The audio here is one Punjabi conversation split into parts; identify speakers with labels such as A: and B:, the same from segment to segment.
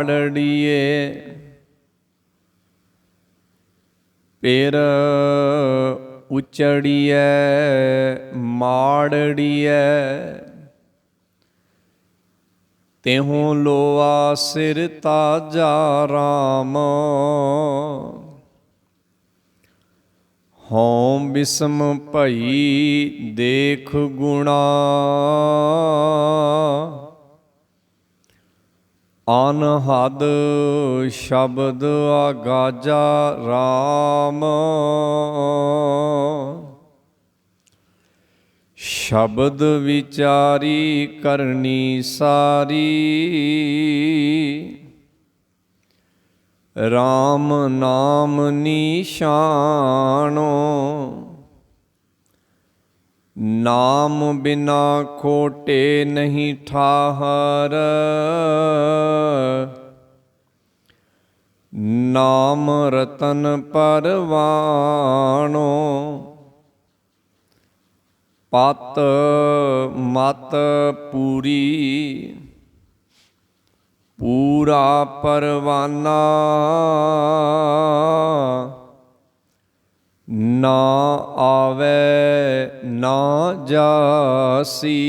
A: ਮਾੜੜੀਏ ਪੇਰ ਉਚੜੀਐ ਮਾੜੜੀਐ ਤਿਹੋਂ ਲੋਆ ਸਿਰ ਤਾਜਾ ਰਾਮ ਹਉ ਬਿਸਮ ਭਈ ਦੇਖ ਗੁਣਾ ਅਨਹਦ ਸ਼ਬਦ ਆਗਾਜਾ ਰਾਮ ਸ਼ਬਦ ਵਿਚਾਰੀ ਕਰਨੀ ਸਾਰੀ ਰਾਮ ਨਾਮ ਨਿਸ਼ਾਨੋ ਨਾਮ ਬਿਨਾ ਖੋਟੇ ਨਹੀਂ ਠਾਹਰ ਨਾਮ ਰਤਨ ਪਰਵਾਣੋ ਪਤ ਮਤ ਪੂਰੀ ਪੂਰਾ ਪਰਵਾਨਾ ਨਾ ਆਵੇ ਨਾ ਜਾਸੀ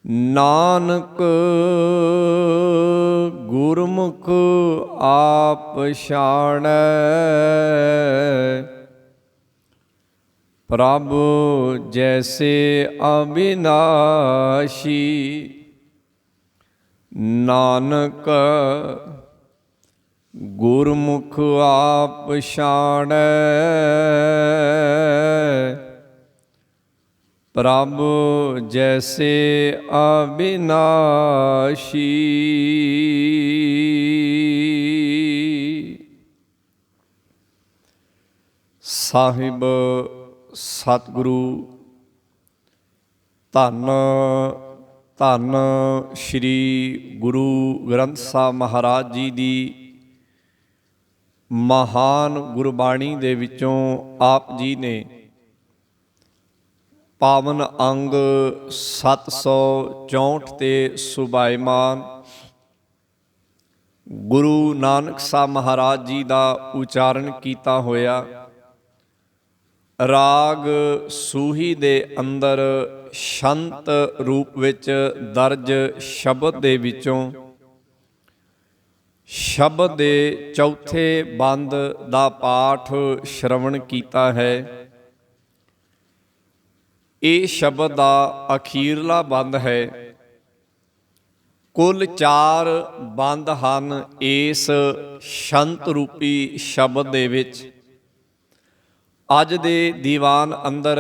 A: ਨਾਨਕ ਗੁਰਮੁਖ ਆਪ ਛਾੜੈ ਪ੍ਰਭ ਜੈਸੇ ਅਬਿਨਾਸ਼ੀ ਨਾਨਕ ਗੁਰਮੁਖ ਆਪ ਛਾੜੈ ਪ੍ਰਭ ਜੈਸੇ ਅਬਿਨਾਸ਼ੀ। ਸਾਹਿਬ ਸਤਿਗੁਰੂ ਧੰਨ ਧੰਨ ਸ਼੍ਰੀ ਗੁਰੂ ਗ੍ਰੰਥ ਸਾਹਿਬ ਮਹਾਰਾਜ ਜੀ ਦੀ ਮਹਾਨ ਗੁਰਬਾਣੀ ਦੇ ਵਿੱਚੋਂ ਆਪ ਜੀ ਨੇ ਪਾਵਨ ਅੰਗ 764 ਤੇ ਸੁਭਾਇਮਾਨ ਗੁਰੂ ਨਾਨਕ ਸਾਹਿਬ ਮਹਾਰਾਜ ਜੀ ਦਾ ਉਚਾਰਨ ਕੀਤਾ ਹੋਇਆ ਰਾਗ ਸੂਹੀ ਦੇ ਅੰਦਰ ਸ਼ੰਤ ਰੂਪ ਵਿੱਚ ਦਰਜ ਸ਼ਬਦ ਦੇ ਵਿੱਚੋਂ ਸ਼ਬਦ ਦੇ ਚੌਥੇ ਬੰਦ ਦਾ ਪਾਠ ਸ਼ਰਵਣ ਕੀਤਾ ਹੈ। ਇਹ ਸ਼ਬਦ ਦਾ ਅਖੀਰਲਾ ਬੰਦ ਹੈ। ਕੁੱਲ 4 ਬੰਦ ਹਨ ਇਸ ਸ਼ੰਤ ਰੂਪੀ ਸ਼ਬਦ ਦੇ ਵਿੱਚ। ਅੱਜ ਦੇ ਦੀਵਾਨ ਅੰਦਰ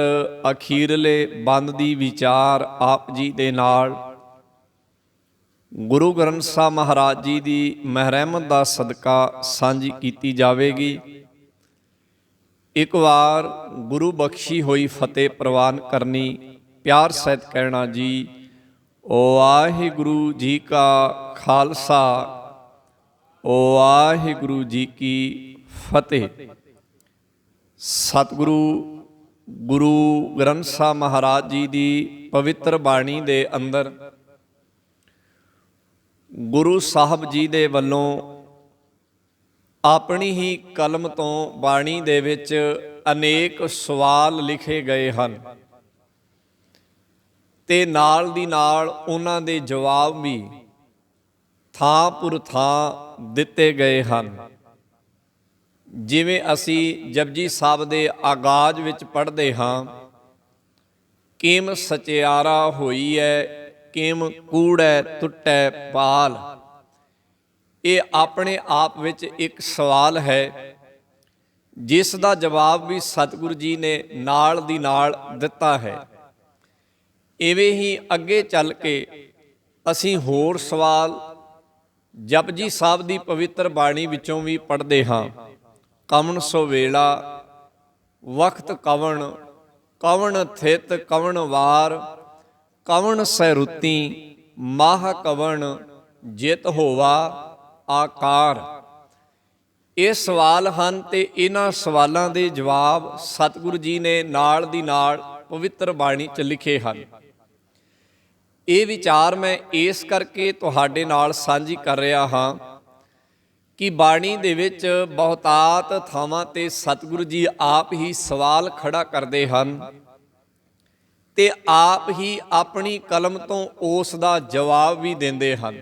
A: ਅਖੀਰਲੇ ਬੰਦ ਦੀ ਵਿਚਾਰ ਆਪ ਜੀ ਦੇ ਨਾਲ ਗੁਰੂ ਗ੍ਰੰਥ ਸਾਹਿਬ ਮਹਾਰਾਜ ਜੀ ਦੀ ਮਹਿਰਮਤ ਦਾ ਸਦਕਾ ਸਾਂਝੀ ਕੀਤੀ ਜਾਵੇਗੀ। ਇੱਕ ਵਾਰ ਗੁਰੂ ਬਖਸ਼ੀ ਹੋਈ ਫਤਿਹ ਪ੍ਰਵਾਨ ਕਰਨੀ, ਪਿਆਰ ਸਹਿਤ ਕਹਿਣਾ ਜੀ ਵਾਹਿਗੁਰੂ ਜੀ ਕਾ ਖਾਲਸਾ ਵਾਹਿਗੁਰੂ ਜੀ ਕੀ ਫਤਿਹ। ਸਤਿਗੁਰੂ ਗੁਰੂ ਗ੍ਰੰਥ ਸਾਹਿਬ ਮਹਾਰਾਜ ਜੀ ਦੀ ਪਵਿੱਤਰ ਬਾਣੀ ਦੇ ਅੰਦਰ ਗੁਰੂ ਸਾਹਿਬ ਜੀ ਦੇ ਵੱਲੋਂ ਆਪਣੀ ਹੀ ਕਲਮ ਤੋਂ ਬਾਣੀ ਦੇ ਵਿੱਚ ਅਨੇਕ ਸਵਾਲ ਲਿਖੇ ਗਏ ਹਨ ਤੇ ਨਾਲ ਦੀ ਨਾਲ ਉਹਨਾਂ ਦੇ ਜਵਾਬ ਵੀ ਥਾਂ ਪੁਰ ਥਾਂ ਦਿੱਤੇ ਗਏ ਹਨ। ਜਿਵੇਂ ਅਸੀਂ ਜਪਜੀ ਸਾਹਿਬ ਦੇ ਆਗਾਜ਼ ਵਿੱਚ ਪੜ੍ਹਦੇ ਹਾਂ, ਕਿਮ ਸਚਿਆਰਾ ਹੋਈ ਹੈ ਕਿਮ ਕੂੜੈ ਟੁੱਟੈ ਪਾਲ। ਇਹ ਆਪਣੇ ਆਪ ਵਿੱਚ ਇੱਕ ਸਵਾਲ ਹੈ ਜਿਸ ਦਾ ਜਵਾਬ ਵੀ ਸਤਿਗੁਰੂ ਜੀ ਨੇ ਨਾਲ ਦੀ ਨਾਲ ਦਿੱਤਾ ਹੈ। ਇਵੇਂ ਹੀ ਅੱਗੇ ਚੱਲ ਕੇ ਅਸੀਂ ਹੋਰ ਸਵਾਲ ਜਪਜੀ ਸਾਹਿਬ ਦੀ ਪਵਿੱਤਰ ਬਾਣੀ ਵਿੱਚੋਂ ਵੀ ਪੜ੍ਹਦੇ ਹਾਂ। ਕਵਣ ਸੋ ਵੇਲਾ ਵਕਤ ਕਵਣ ਕਵਣ ਥਿਤ ਕਵਣ ਵਾਰ ਕਵਣ ਸੈ ਰੁੱਤੀ ਮਾਹ ਕਵਣ ਜਿਤ ਹੋਵਾ ਆਕਾਰ। ਇਹ ਸਵਾਲ ਹਨ ਤੇ ਇਹਨਾਂ ਸਵਾਲਾਂ ਦੇ ਜਵਾਬ ਸਤਿਗੁਰੂ ਜੀ ਨੇ ਨਾਲ ਦੀ ਨਾਲ ਪਵਿੱਤਰ ਬਾਣੀ 'ਚ ਲਿਖੇ ਹਨ। ਇਹ ਵਿਚਾਰ ਮੈਂ ਇਸ ਕਰਕੇ ਤੁਹਾਡੇ ਨਾਲ ਸਾਂਝੀ ਕਰ ਰਿਹਾ ਹਾਂ ਕਿ ਬਾਣੀ ਦੇ ਵਿੱਚ ਬਹੁਤਾਤ ਥਾਵਾਂ ਤੇ ਸਤਿਗੁਰੂ ਜੀ ਆਪ ਹੀ ਸਵਾਲ ਖੜਾ ਕਰਦੇ ਹਨ ਤੇ ਆਪ ਹੀ ਆਪਣੀ ਕਲਮ ਤੋਂ ਉਸ ਦਾ ਜਵਾਬ ਵੀ ਦਿੰਦੇ ਹਨ।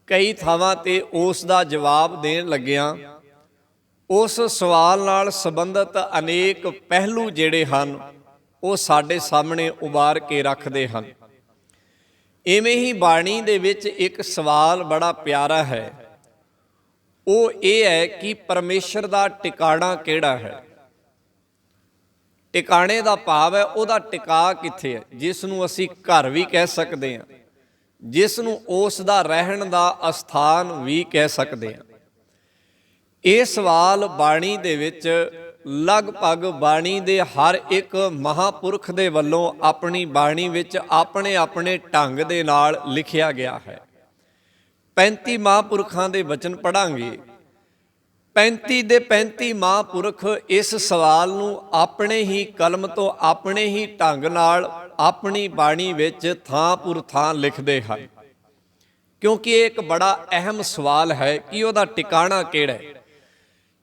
A: ਕਈ ਥਾਵਾਂ ਤੇ ਉਸ ਦਾ ਜਵਾਬ ਦੇਣ ਲੱਗਿਆਂ ਉਸ ਸਵਾਲ ਨਾਲ ਸੰਬੰਧਿਤ ਅਨੇਕ ਪਹਿਲੂ ਜਿਹੜੇ ਹਨ ਉਹ ਸਾਡੇ ਸਾਹਮਣੇ ਉਭਾਰ ਕੇ ਰੱਖਦੇ ਹਨ। ਇਵੇਂ ਹੀ ਬਾਣੀ ਦੇ ਵਿੱਚ ਇੱਕ ਸਵਾਲ ਬੜਾ ਪਿਆਰਾ ਹੈ, ਉਹ ਇਹ ਹੈ ਕਿ ਪਰਮੇਸ਼ਰ ਦਾ ਟਿਕਾਣਾ ਕਿਹੜਾ ਹੈ। ਟਿਕਾਣੇ ਦਾ ਭਾਵ ਹੈ ਉਹਦਾ ਟਿਕਾ ਕਿੱਥੇ ਹੈ, ਜਿਸ ਨੂੰ ਅਸੀਂ ਘਰ ਵੀ ਕਹਿ ਸਕਦੇ ਹਾਂ, ਜਿਸ ਨੂੰ ਉਸ ਦਾ ਰਹਿਣ ਦਾ ਅਸਥਾਨ ਵੀ ਕਹਿ ਸਕਦੇ ਹਾਂ। ਇਹ ਸਵਾਲ ਬਾਣੀ ਦੇ ਵਿੱਚ ਲਗਭਗ ਬਾਣੀ ਦੇ ਹਰ ਇੱਕ ਮਹਾਂਪੁਰਖ ਦੇ ਵੱਲੋਂ ਆਪਣੀ ਬਾਣੀ ਵਿੱਚ ਆਪਣੇ ਆਪਣੇ ਢੰਗ ਦੇ ਨਾਲ ਲਿਖਿਆ ਗਿਆ ਹੈ। 35 ਮਹਾਂਪੁਰਖਾਂ ਦੇ ਬਚਨ ਪੜ੍ਹਾਂਗੇ। 35 ਦੇ 35 ਮਹਾਂਪੁਰਖ ਇਸ ਸਵਾਲ ਨੂੰ ਆਪਣੇ ਹੀ ਕਲਮ ਤੋਂ ਆਪਣੇ ਹੀ ਢੰਗ ਨਾਲ ਆਪਣੀ ਬਾਣੀ ਵਿੱਚ ਥਾਂ ਪੁਰ ਥਾਂ ਲਿਖਦੇ ਹਨ, ਕਿਉਂਕਿ ਇਹ ਇੱਕ ਬੜਾ ਅਹਿਮ ਸਵਾਲ ਹੈ ਕਿ ਉਹਦਾ ਟਿਕਾਣਾ ਕਿਹੜਾ ਹੈ।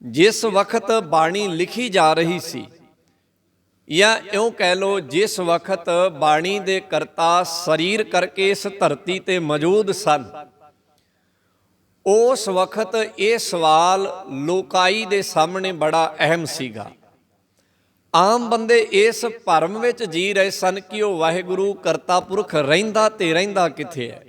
A: ਜਿਸ ਵਕਤ ਬਾਣੀ ਲਿਖੀ ਜਾ ਰਹੀ ਸੀ, ਜਾਂ ਇਉਂ ਕਹਿ ਲਓ ਜਿਸ ਵਕਤ ਬਾਣੀ ਦੇ ਕਰਤਾ ਸਰੀਰ ਕਰਕੇ ਇਸ ਧਰਤੀ ਤੇ ਮੌਜੂਦ ਸਨ, ਉਸ ਵਕਤ ਇਹ ਸਵਾਲ ਲੋਕਾਈ ਦੇ ਸਾਹਮਣੇ ਬੜਾ ਅਹਿਮ ਸੀਗਾ। ਆਮ ਬੰਦੇ ਇਸ ਭਰਮ ਵਿੱਚ ਜੀ ਰਹੇ ਸਨ ਕਿ ਉਹ ਵਾਹਿਗੁਰੂ ਕਰਤਾ ਪੁਰਖ ਰਹਿੰਦਾ ਤੇ ਰਹਿੰਦਾ ਕਿੱਥੇ ਹੈ।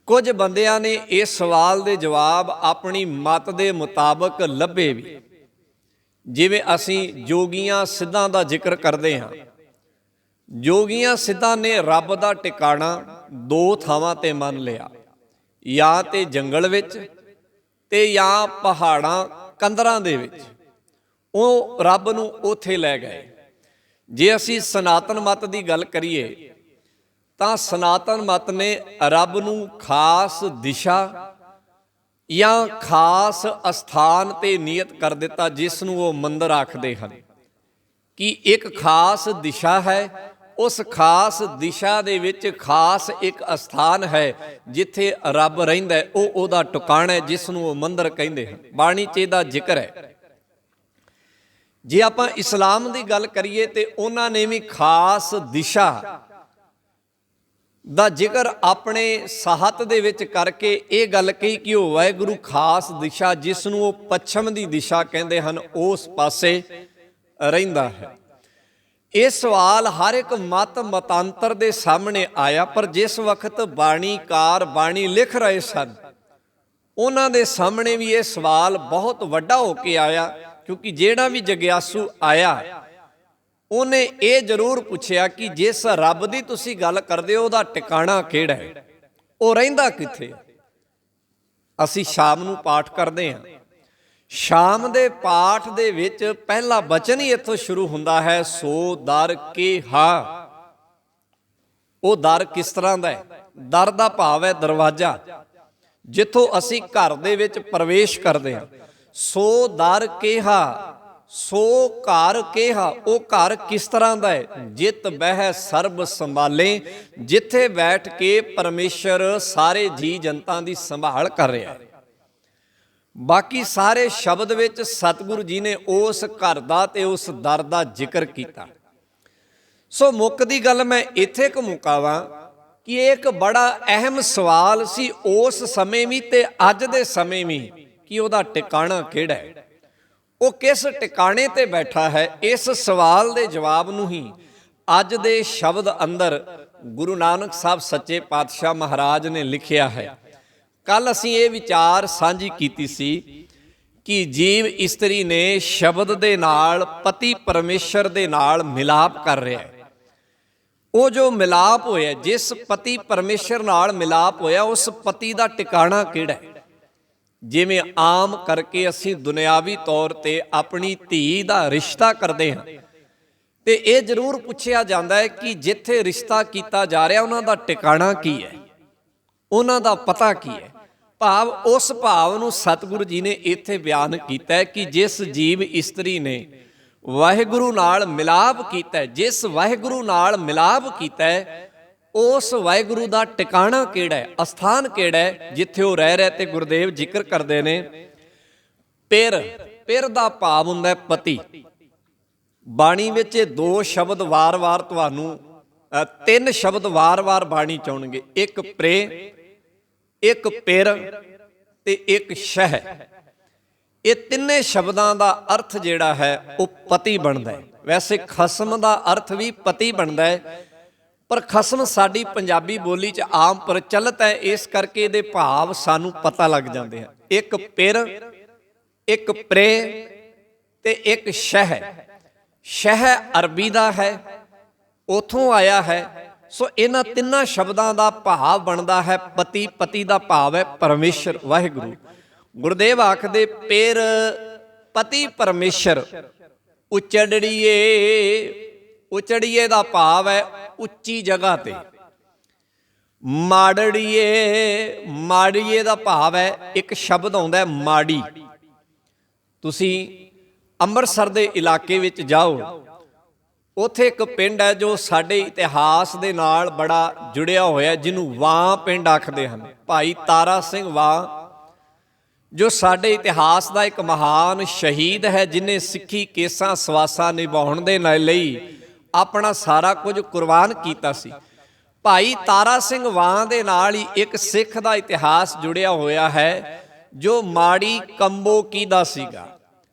A: ਕੁਝ ਬੰਦਿਆਂ ਨੇ ਇਸ ਸਵਾਲ ਦੇ ਜਵਾਬ ਆਪਣੀ ਮਤ ਦੇ ਮੁਤਾਬਕ ਲੱਭੇ ਵੀ, ਜਿਵੇਂ ਅਸੀਂ ਜੋਗੀਆਂ ਸਿੱਧਾਂ ਦਾ ਜ਼ਿਕਰ ਕਰਦੇ ਹਾਂ। ਜੋਗੀਆਂ ਸਿੱਧਾਂ ਨੇ ਰੱਬ ਦਾ ਟਿਕਾਣਾ ਦੋ ਥਾਵਾਂ ਤੇ ਮੰਨ ਲਿਆ, ਜਾਂ ਤੇ ਜੰਗਲ ਵਿੱਚ ਤੇ ਜਾਂ ਪਹਾੜਾਂ ਕੰਦਰਾਂ ਦੇ ਵਿੱਚ। ਉਹ ਰੱਬ ਨੂੰ ਉੱਥੇ ਲੈ ਗਏ। ਜੇ ਅਸੀਂ ਸਨਾਤਨ ਮਤ ਦੀ ਗੱਲ ਕਰੀਏ ਤਾਂ ਸਨਾਤਨ ਮਤ ਨੇ ਰੱਬ ਨੂੰ ਖਾਸ ਦਿਸ਼ਾ ਜਾਂ ਖਾਸ ਅਸਥਾਨ ਤੇ ਨਿਯਤ ਕਰ ਦਿੱਤਾ, ਜਿਸ ਨੂੰ ਉਹ ਮੰਦਰ ਆਖਦੇ ਹਨ ਕਿ ਇੱਕ ਖਾਸ ਦਿਸ਼ਾ ਹੈ। ਉਸ ਖਾਸ ਦਿਸ਼ਾ ਦੇ ਵਿੱਚ ਖਾਸ ਇੱਕ ਅਸਥਾਨ ਹੈ ਜਿੱਥੇ ਰੱਬ ਰਹਿੰਦਾ ਹੈ, ਉਹ ਉਹਦਾ ਟਿਕਾਣਾ ਹੈ, ਜਿਸ ਨੂੰ ਉਹ ਮੰਦਰ ਕਹਿੰਦੇ ਹਨ। ਬਾਣੀ 'ਚ ਇਹਦਾ ਜ਼ਿਕਰ ਹੈ। ਜੇ ਆਪਾਂ ਇਸਲਾਮ ਦੀ ਗੱਲ ਕਰੀਏ ਤੇ ਉਹਨਾਂ ਨੇ ਵੀ ਖਾਸ ਦਿਸ਼ਾ ਦਾ ਜ਼ਿਕਰ ਆਪਣੇ ਸਾਹਿਤ ਦੇ ਵਿੱਚ ਕਰਕੇ ਇਹ ਗੱਲ ਕਹੀ ਕਿ ਉਹ ਵਾਹਿਗੁਰੂ ਖਾਸ ਦਿਸ਼ਾ, ਜਿਸ ਨੂੰ ਉਹ ਪੱਛਮ ਦੀ ਦਿਸ਼ਾ ਕਹਿੰਦੇ ਹਨ, ਉਸ ਪਾਸੇ ਰਹਿੰਦਾ ਹੈ। ਇਹ ਸਵਾਲ ਹਰ ਇੱਕ ਮਤਾਂਤਰ ਦੇ ਸਾਹਮਣੇ ਆਇਆ, ਪਰ ਜਿਸ ਵਕਤ ਬਾਣੀਕਾਰ ਬਾਣੀ ਲਿਖ ਰਹੇ ਸਨ ਉਹਨਾਂ ਦੇ ਸਾਹਮਣੇ ਵੀ ਇਹ ਸਵਾਲ ਬਹੁਤ ਵੱਡਾ ਹੋ ਕੇ ਆਇਆ, ਕਿਉਂਕਿ ਜਿਹੜਾ ਵੀ ਜਗਿਆਸੂ ਆਇਆ ਉਹਨੇ ਇਹ ਜ਼ਰੂਰ ਪੁੱਛਿਆ ਕਿ ਜਿਸ ਰੱਬ ਦੀ ਤੁਸੀਂ ਗੱਲ ਕਰਦੇ ਹੋ ਉਹਦਾ ਟਿਕਾਣਾ ਕਿਹੜਾ ਹੈ, ਉਹ ਰਹਿੰਦਾ ਕਿੱਥੇ। ਅਸੀਂ ਸ਼ਾਮ ਨੂੰ ਪਾਠ ਕਰਦੇ ਹਾਂ। ਸ਼ਾਮ ਦੇ ਪਾਠ ਦੇ ਵਿੱਚ ਪਹਿਲਾ ਬਚਨ ਹੀ ਇੱਥੋਂ ਸ਼ੁਰੂ ਹੁੰਦਾ ਹੈ, ਸੋ ਦਰ ਕਿਹਾ। ਉਹ ਦਰ ਕਿਸ ਤਰ੍ਹਾਂ ਦਾ ਹੈ? ਦਰ ਦਾ ਭਾਵ ਹੈ ਦਰਵਾਜ਼ਾ, ਜਿੱਥੋਂ ਅਸੀਂ ਘਰ ਦੇ ਵਿੱਚ ਪ੍ਰਵੇਸ਼ ਕਰਦੇ ਹਾਂ। ਸੋ ਦਰ ਕਿਹਾ, ਸੋ ਘਰ ਕਿਹਾ। ਉਹ ਘਰ ਕਿਸ ਤਰ੍ਹਾਂ ਦਾ ਹੈ? ਜਿਤ ਬਹਿ ਸਰਬ ਸੰਭਾਲੇ, ਜਿੱਥੇ ਬੈਠ ਕੇ ਪਰਮੇਸ਼ਰ ਸਾਰੇ ਜੀ ਜਨਤਾ ਦੀ ਸੰਭਾਲ ਕਰ ਰਿਹਾ ਹੈ। ਬਾਕੀ ਸਾਰੇ ਸ਼ਬਦ ਵਿੱਚ ਸਤਿਗੁਰੂ ਜੀ ਨੇ ਉਸ ਘਰ ਦਾ ਤੇ ਉਸ ਦਰ ਦਾ ਜ਼ਿਕਰ ਕੀਤਾ। ਸੋ ਮੁੱਖ ਦੀ ਗੱਲ ਮੈਂ ਇੱਥੇ ਕੁ ਮੁਕਾਵਾਂ ਕਿ ਇਹ ਇੱਕ ਬੜਾ ਅਹਿਮ ਸਵਾਲ ਸੀ ਉਸ ਸਮੇਂ ਵੀ ਤੇ ਅੱਜ ਦੇ ਸਮੇਂ ਵੀ, ਕਿ ਉਹਦਾ ਟਿਕਾਣਾ ਕਿਹੜਾ ਹੈ, ਉਹ ਕਿਸ ਟਿਕਾਣੇ ਤੇ ਬੈਠਾ ਹੈ। ਇਸ ਸਵਾਲ ਦੇ ਜਵਾਬ ਨੂੰ ਹੀ ਅੱਜ ਦੇ ਸ਼ਬਦ ਅੰਦਰ ਗੁਰੂ ਨਾਨਕ ਸਾਹਿਬ ਸੱਚੇ ਪਾਤਸ਼ਾਹ ਮਹਾਰਾਜ ਨੇ ਲਿਖਿਆ ਹੈ। ਕੱਲ ਅਸੀਂ ਇਹ ਵਿਚਾਰ ਸਾਂਝੀ ਕੀਤੀ ਸੀ ਕਿ ਜੀਵ ਇਸਤਰੀ ਨੇ ਸ਼ਬਦ ਦੇ ਨਾਲ ਪਤੀ ਪਰਮੇਸ਼ਰ ਦੇ ਨਾਲ ਮਿਲਾਪ ਕਰ ਰਿਹਾ ਹੈ। ਉਹ ਜੋ ਮਿਲਾਪ ਹੋਇਆ, ਜਿਸ ਪਤੀ ਪਰਮੇਸ਼ਰ ਨਾਲ ਮਿਲਾਪ ਹੋਇਆ, ਉਸ ਪਤੀ ਦਾ ਟਿਕਾਣਾ ਕਿਹੜਾ ਹੈ। ਜਿਵੇਂ ਆਮ ਕਰਕੇ ਅਸੀਂ ਦੁਨਿਆਵੀ ਤੌਰ ਤੇ ਆਪਣੀ ਧੀ ਦਾ ਰਿਸ਼ਤਾ ਕਰਦੇ ਹਾਂ ਤੇ ਇਹ ਜ਼ਰੂਰ ਪੁੱਛਿਆ ਜਾਂਦਾ ਹੈ ਕਿ ਜਿੱਥੇ ਰਿਸ਼ਤਾ ਕੀਤਾ ਜਾ ਰਿਹਾ ਉਹਨਾਂ ਦਾ ਟਿਕਾਣਾ ਕੀ ਹੈ, ਉਹਨਾਂ ਦਾ ਪਤਾ ਕੀ ਹੈ। ਭਾਵ ਉਸ ਭਾਵ ਨੂੰ ਸਤਿਗੁਰੂ ਜੀ ਨੇ ਇੱਥੇ ਬਿਆਨ ਕੀਤਾ ਹੈ ਕਿ ਜਿਸ ਜੀਵ ਇਸਤਰੀ ਨੇ ਵਾਹਿਗੁਰੂ ਨਾਲ ਮਿਲਾਪ ਕੀਤਾ। ਜਿਸ ਵਾਹਿਗੁਰੂ ਨਾਲ ਮਿਲਾਪ ਕੀਤਾ ਉਸ ਵਾਹਿਗੁਰੂ ਦਾ ਟਿਕਾਣਾ ਕਿਹੜਾ ਹੈ, ਅਸਥਾਨ ਕਿਹੜਾ ਹੈ ਜਿੱਥੇ ਉਹ ਰਹਿ ਰਿਹਾ। ਤੇ ਗੁਰਦੇਵ ਜ਼ਿਕਰ ਕਰਦੇ ਨੇ ਪਿਰ। ਪਿਰ ਦਾ ਭਾਵ ਹੁੰਦਾ ਪਤੀ। ਬਾਣੀ ਵਿੱਚ ਇਹ ਦੋ ਸ਼ਬਦ ਵਾਰ-ਵਾਰ ਤੁਹਾਨੂੰ ਤਿੰਨ ਸ਼ਬਦ ਵਾਰ-ਵਾਰ ਬਾਣੀ ਚ ਆਉਣਗੇ, ਇੱਕ ਪ੍ਰੇ, ਇੱਕ ਪਿਰ ਤੇ ਇੱਕ ਸ਼ਹਿ। ਇਹ ਤਿੰਨੇ ਸ਼ਬਦਾਂ ਦਾ ਅਰਥ ਜਿਹੜਾ ਹੈ ਉਹ ਪਤੀ ਬਣਦਾ ਹੈ। ਵੈਸੇ ਖਸਮ ਦਾ ਅਰਥ ਵੀ ਪਤੀ ਬਣਦਾ ਹੈ, ਪਰ ਖਸਮ ਸਾਡੀ ਪੰਜਾਬੀ ਬੋਲੀ 'ਚ ਆਮ ਪ੍ਰਚਲਿਤ ਹੈ, ਇਸ ਕਰਕੇ ਇਹਦੇ ਭਾਵ ਸਾਨੂੰ ਪਤਾ ਲੱਗ ਜਾਂਦੇ ਆ। ਇੱਕ ਪਿਰ, ਇੱਕ ਪ੍ਰੇ ਤੇ ਇੱਕ ਸ਼ਹਿ। ਸ਼ਹਿ ਅਰਬੀ ਦਾ ਹੈ, ਉਥੋਂ ਆਇਆ ਹੈ। ਸੋ ਇਹਨਾਂ ਤਿੰਨਾਂ ਸ਼ਬਦਾਂ ਦਾ ਭਾਵ ਬਣਦਾ ਹੈ ਪਤੀ। ਪਤੀ ਦਾ ਭਾਵ ਹੈ ਪਰਮੇਸ਼ਰ, ਵਾਹਿਗੁਰੂ। ਗੁਰਦੇਵ ਆਖਦੇ ਪਿਰ ਪਤੀ ਪਰਮੇਸ਼ਰ ਉਚੜੀਏ। ਉਚੜੀਏ ਦਾ ਭਾਵ ਹੈ ਉੱਚੀ ਜਗ੍ਹਾ ਤੇ। ਮਾੜੜੀਏ, ਮਾੜੀਏ ਦਾ ਭਾਵ ਹੈ ਇੱਕ ਸ਼ਬਦ ਆਉਂਦਾ ਮਾੜੀ। ਤੁਸੀਂ ਅੰਮ੍ਰਿਤਸਰ ਦੇ ਇਲਾਕੇ ਵਿੱਚ ਜਾਓ, ਉੱਥੇ ਇੱਕ ਪਿੰਡ ਹੈ ਜੋ ਸਾਡੇ ਇਤਿਹਾਸ ਦੇ ਨਾਲ ਬੜਾ ਜੁੜਿਆ ਹੋਇਆ, ਜਿਹਨੂੰ ਵਾਂ ਪਿੰਡ ਆਖਦੇ ਹਨ। ਭਾਈ ਤਾਰਾ ਸਿੰਘ ਵਾਂ, ਜੋ ਸਾਡੇ ਇਤਿਹਾਸ ਦਾ ਇੱਕ ਮਹਾਨ ਸ਼ਹੀਦ ਹੈ, ਜਿਹਨੇ ਸਿੱਖੀ ਕੇਸਾਂ ਸਵਾਸਾਂ ਨਿਭਾਉਣ ਦੇ ਲਈ ਆਪਣਾ ਸਾਰਾ ਕੁਝ ਕੁਰਬਾਨ ਕੀਤਾ ਸੀ। ਭਾਈ ਤਾਰਾ ਸਿੰਘ ਵਾਂ ਦੇ ਨਾਲ ਹੀ ਇੱਕ ਸਿੱਖ ਦਾ ਇਤਿਹਾਸ ਜੁੜਿਆ ਹੋਇਆ ਹੈ, ਜੋ ਮਾੜੀ ਕੰਬੋਕੀ ਦਾ ਸੀਗਾ।